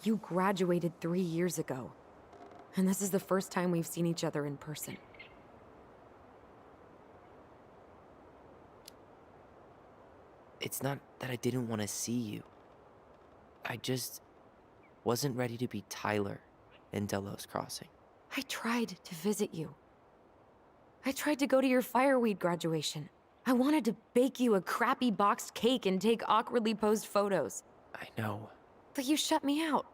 You graduated 3 years ago. And this is the first time we've seen each other in person. It's not that I didn't want to see you. I just wasn't ready to be Tyler in Delos Crossing. I tried to visit you. I tried to go to your fireweed graduation. I wanted to bake you a crappy boxed cake and take awkwardly posed photos. I know. But you shut me out.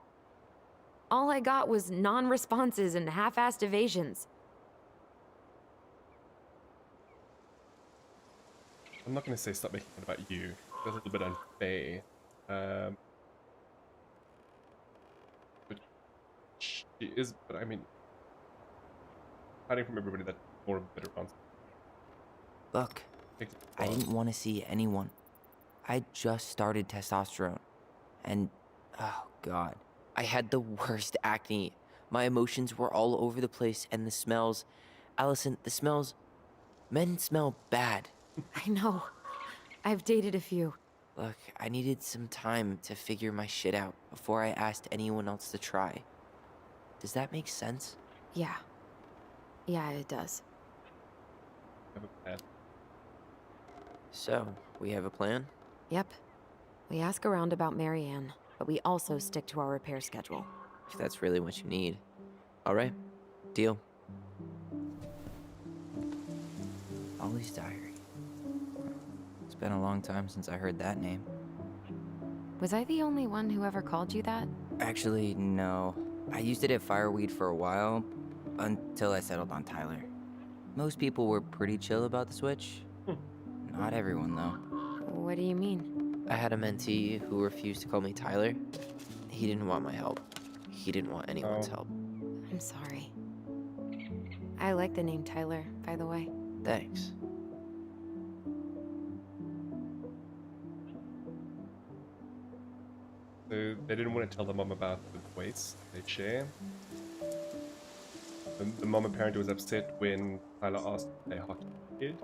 All I got was non-responses and half-assed evasions. I'm not going to say stop making it about you. That's a little bit unfair. But she is, but I mean, hiding from everybody, that's more of a better answer. Look, Makes it I fun. didn't want to see anyone. I just started testosterone. And, oh god, I had the worst acne. My emotions were all over the place, and the smells... Allison, the smells... Men smell bad. I know. I've dated a few. Look, I needed some time to figure my shit out before I asked anyone else to try. Does that make sense? Yeah. Yeah, it does. Have a plan. So, we have a plan? Yep. We ask around about Marianne, but we also stick to our repair schedule. If that's really what you need. Alright, deal. Ollie's Diary. It's been a long time since I heard that name. Was I the only one who ever called you that? Actually, no. I used it at Fireweed for a while, until I settled on Tyler. Most people were pretty chill about the switch. Not everyone, though. What do you mean? I had a mentee who refused to call me Tyler. He didn't want my help. He didn't want anyone's help. I'm sorry. I like the name Tyler, by the way. Thanks. So they didn't want to tell the mom about the weights they share. The mom apparently was upset when Tyler asked if they hockey kid.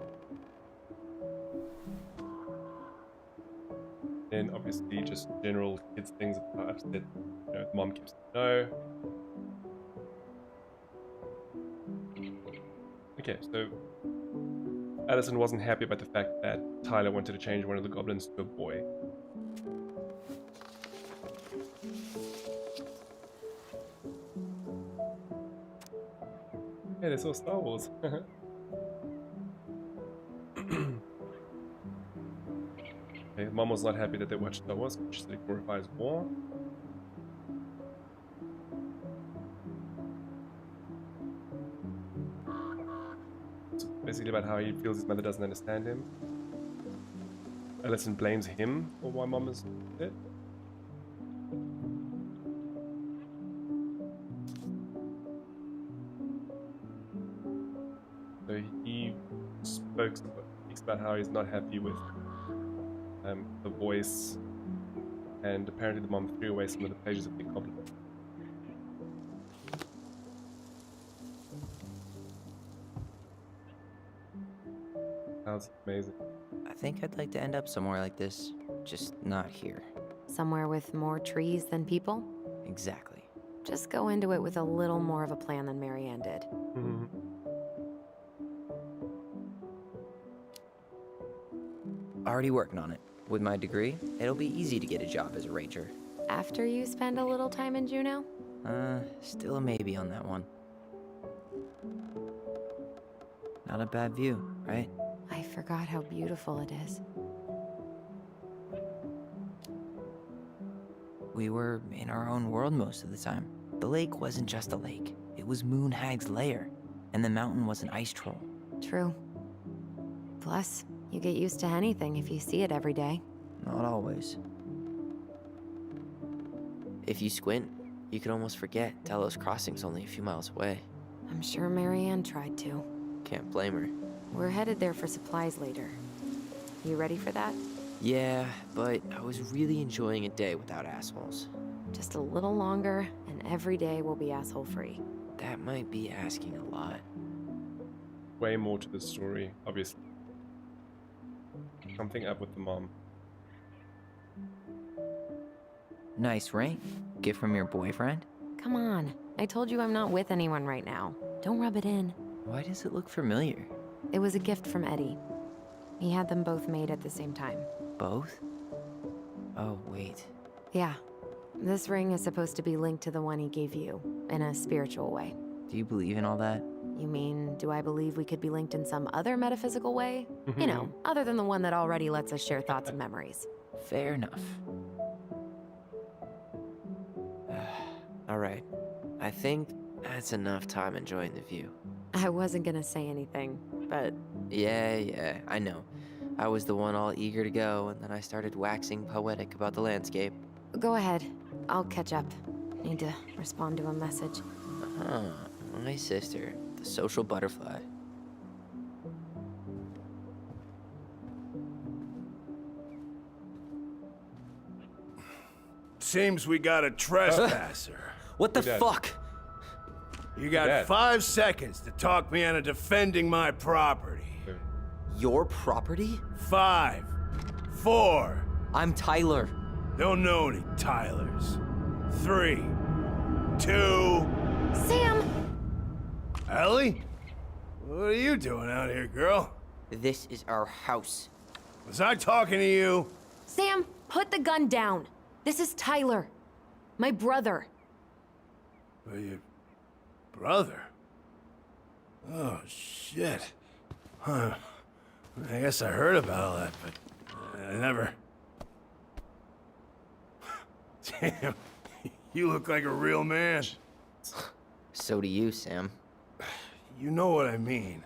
Then obviously just general kids things are upset. You know, the mom keeps no. Okay, so Addison wasn't happy about the fact that Tyler wanted to change one of the goblins to a boy. Hey, they saw Star Wars. Okay, Mom was not happy that they watched Star Wars, she said it glorifies war. It's basically about how he feels his mother doesn't understand him. Addison blames him for why Mom is dead. So he speaks about how he's not happy with the voice, and apparently the mom threw away some of the pages of the goblin. Sounds amazing. I think I'd like to end up somewhere like this, just not here. Somewhere with more trees than people? Exactly. Just go into it with a little more of a plan than Marianne did. Already working on it. With my degree, it'll be easy to get a job as a ranger. After you spend a little time in Juneau? Still a maybe on that one. Not a bad view, right? I forgot how beautiful it is. We were in our own world most of the time. The lake wasn't just a lake. It was Moonhag's lair, and the mountain was an ice troll. True. Plus, you get used to anything if you see it every day. Not always. If you squint, you could almost forget Delos Crossing's only a few miles away. I'm sure Marianne tried to. Can't blame her. We're headed there for supplies later. You ready for that? Yeah, but I was really enjoying a day without assholes. Just a little longer, and every day will be asshole-free. That might be asking a lot. Way more to the story, obviously. Something up with the mom. Nice ring. Gift from your boyfriend? Come on. I told you I'm not with anyone right now. Don't rub it in. Why does it look familiar? It was a gift from Eddie. He had them both made at the same time. Both? Oh, wait. Yeah. This ring is supposed to be linked to the one he gave you, in a spiritual way. Do you believe in all that? You mean, do I believe we could be linked in some other metaphysical way? You know, other than the one that already lets us share thoughts and memories. Fair enough. Alright. I think that's enough time enjoying the view. I wasn't gonna say anything, but... Yeah, I know. I was the one all eager to go, and then I started waxing poetic about the landscape. Go ahead. I'll catch up. Need to respond to a message. My sister, the social butterfly. Seems we got a trespasser. What the Dad. fuck? You got Dad. 5 seconds to talk me into defending my property. Your property? 5, 4, I'm Tyler. don't know any Tylers. 3, 2, Sam! Ellie? What are you doing out here, girl? This is our house. Was I talking to you? Sam, put the gun down. This is Tyler. My brother. Well, your brother? Oh, shit. Huh. I guess I heard about all that, but I never... Damn, you look like a real man. So do you, Sam. You know what I mean.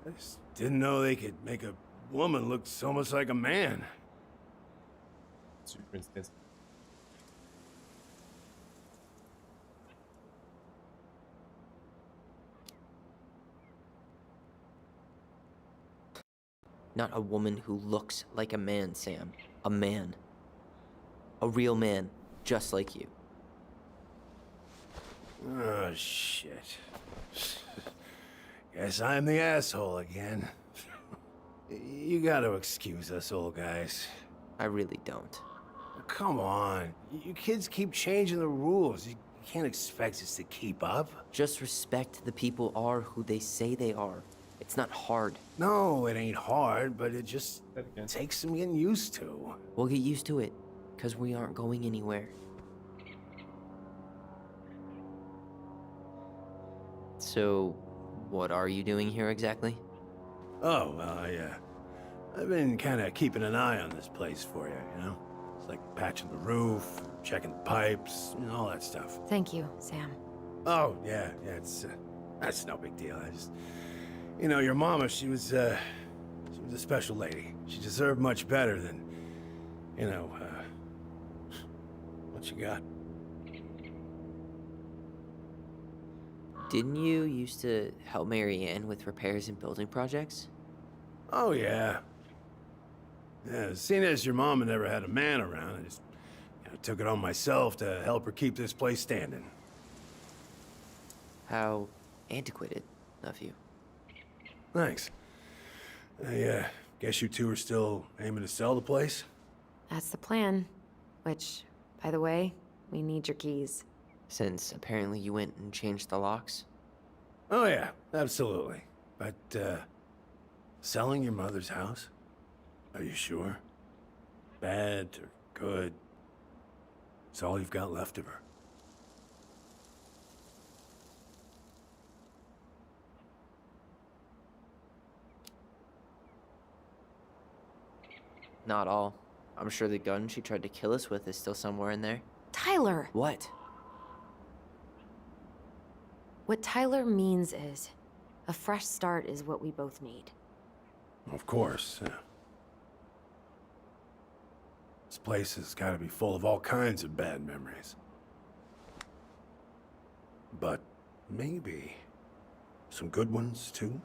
I just didn't know they could make a woman look so much like a man. Super intense. Not a woman who looks like a man, Sam. A man. A real man, just like you. Oh, shit. Guess I'm the asshole again. You gotta excuse us old guys. I really don't. Come on. You kids keep changing the rules. You can't expect us to keep up. Just respect the people are who they say they are. It's not hard. No, it ain't hard, but it just That again. takes some getting used to. We'll get used to it, because we aren't going anywhere. So, what are you doing here exactly? Oh, well, I've been kind of keeping an eye on this place for you, you know? It's like patching the roof, checking the pipes, you know, all that stuff. Thank you, Sam. Oh, yeah, it's, that's no big deal. I just, you know, your mama, she was a special lady. She deserved much better than, you know, what you got. Didn't you used to help Mary Ann with repairs and building projects? Oh, yeah. Yeah, seeing as your mama never had a man around, I just took it on myself to help her keep this place standing. How antiquated of you. Thanks. I guess you two are still aiming to sell the place? That's the plan. Which, by the way, we need your keys. Since apparently you went and changed the locks? Oh, yeah, absolutely. But, selling your mother's house? Are you sure? Bad or good? It's all you've got left of her. Not all. I'm sure the gun she tried to kill us with is still somewhere in there. Tyler! What? What Tyler means is, a fresh start is what we both need. Of course. This place has got to be full of all kinds of bad memories. But maybe some good ones, too?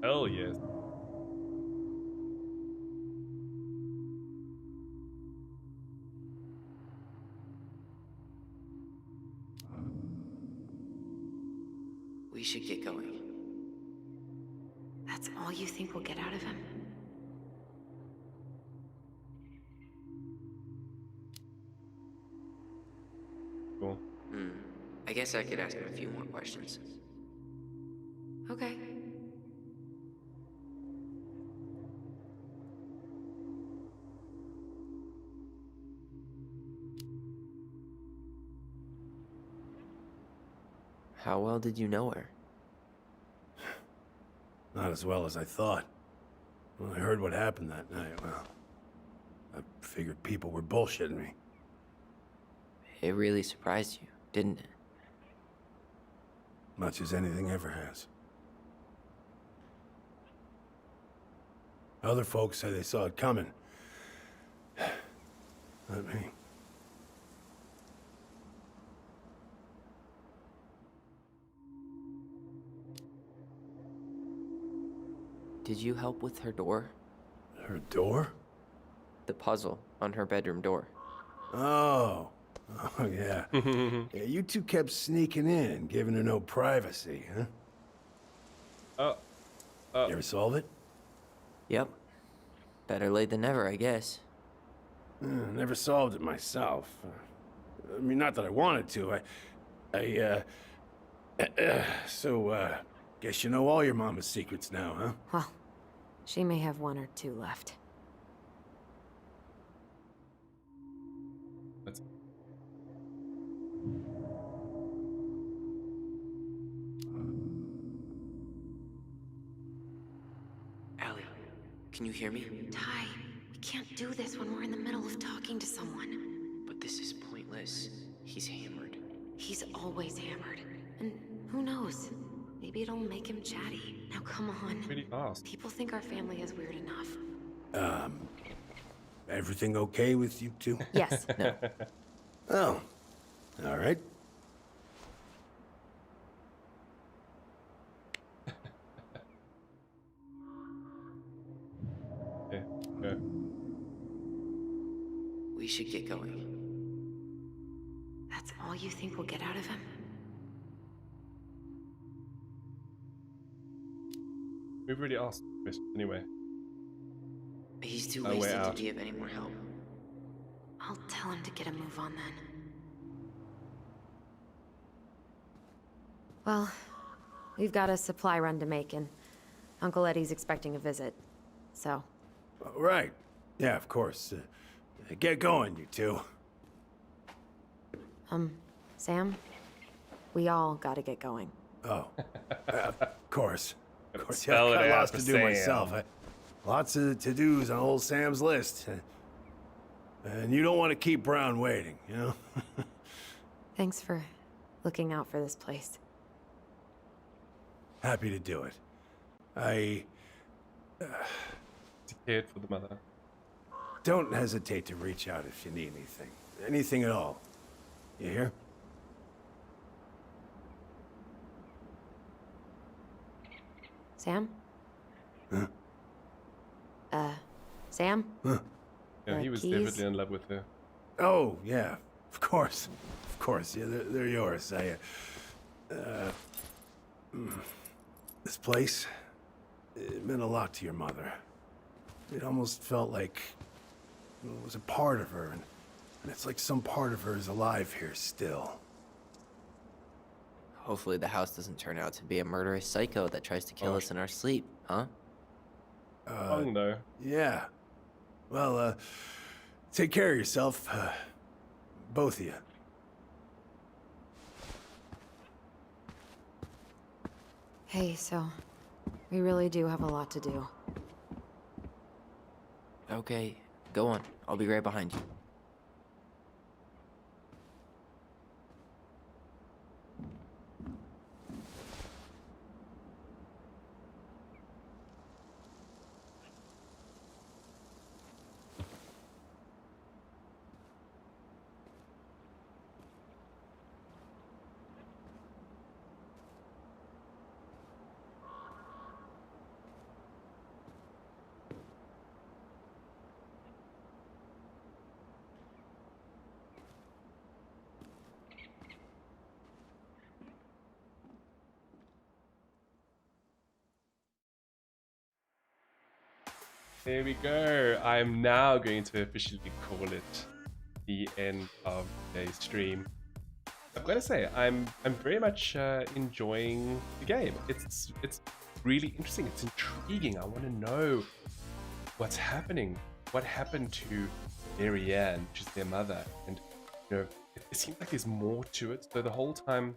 Hell yes. We should get going. That's all you think we'll get out of him? Cool. I guess I could ask him a few more questions. Okay. How well did you know her? Not as well as I thought. When I heard what happened that night, well, I figured people were bullshitting me. It really surprised you, didn't it? Much as anything ever has. Other folks say they saw it coming. Not me. Did you help with her door? Her door? The puzzle on her bedroom door. Oh. Oh, yeah. Yeah, you two kept sneaking in, giving her no privacy, huh? You ever solve it? Yep. Better late than never, I guess. Never solved it myself. I mean, not that I wanted to. So, guess you know all your mama's secrets now, huh? Well, she may have one or two left. That's Allie, can you hear me? Ty, we can't do this when we're in the middle of talking to someone. But this is pointless. He's hammered. He's always hammered. And who knows? Maybe it'll make him chatty. Now come on. Pretty fast. People think our family is weird enough. Everything okay with you two? Yes. No. Oh, all right. Yeah. Yeah. We should get going. That's all you think we'll get out of him? We've already asked the question anyway. He's too No way wasted to out. give any more help. I'll tell him to get a move on then. Well, we've got a supply run to make, and Uncle Eddie's expecting a visit. So, Right. Yeah, of course. Get going, you two. Sam, we all gotta get going. Oh, of course. Of course, yeah, Spell I've it got out lots for to do Sam. myself. Lots of to-dos on old Sam's list. And you don't want to keep Brown waiting, you know? Thanks for looking out for this place. Happy to do it. I Cared for the mother. don't hesitate to reach out if you need anything. Anything at all. You hear? Sam? Huh? Sam? Huh? Yeah, he was keys? definitely in love with her. Oh, yeah. Of course. Of course. Yeah, they're yours. This place, it meant a lot to your mother. It almost felt like it was a part of her, and it's like some part of her is alive here still. Hopefully the house doesn't turn out to be a murderous psycho that tries to kill us in our sleep, huh? Oh no. Yeah. Well, take care of yourself, both of you. Hey, so we really do have a lot to do. Okay, go on. I'll be right behind you. There we go. I'm now going to officially call it the end of today's stream. I've got to say, I'm very much enjoying the game. It's really interesting. It's intriguing. I want to know what's happening. What happened to Marianne, which is their mother, and you know, it seems like there's more to it. So the whole time,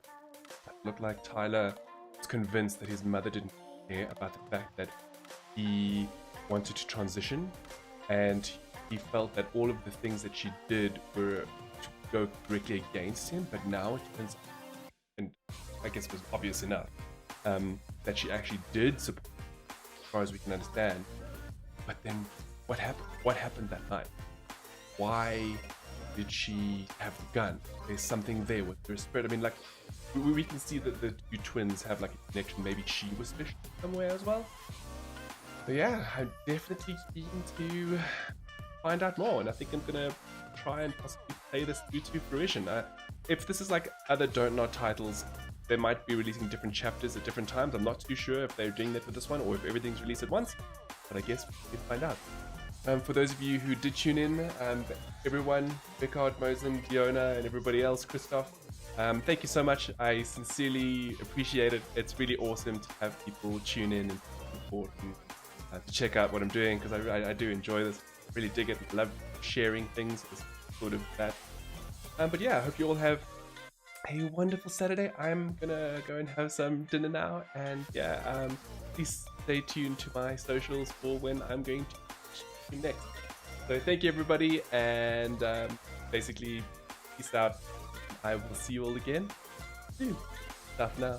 it looked like Tyler was convinced that his mother didn't care about the fact that he wanted to transition, and he felt that all of the things that she did were to go directly against him. But now it turns, and I guess it was obvious enough, that she actually did support, as far as we can understand. But then what happened? What happened that night? Why did she have the gun? There's something there with her spirit. I mean, like, we can see that the two twins have like a connection. Maybe she was fished somewhere as well. But yeah, I'm definitely keen to find out more, and I think I'm gonna try and possibly play this through to fruition. If this is like other Don't Nod titles, they might be releasing different chapters at different times. I'm not too sure if they're doing that with this one or if everything's released at once, but I guess we can find out. For those of you who did tune in, everyone, Rickard, Mosen, Diona, and everybody else, Christoph, thank you so much. I sincerely appreciate it. It's really awesome to have people tune in and support and to check out what I'm doing, because I do enjoy this. Really dig it. Love sharing things as sort of that. But yeah, I hope you all have a wonderful Saturday. I'm gonna go and have some dinner now, and yeah, please stay tuned to my socials for when I'm going to stream next. So thank you everybody, and basically peace out. I will see you all again soon. Stuff now.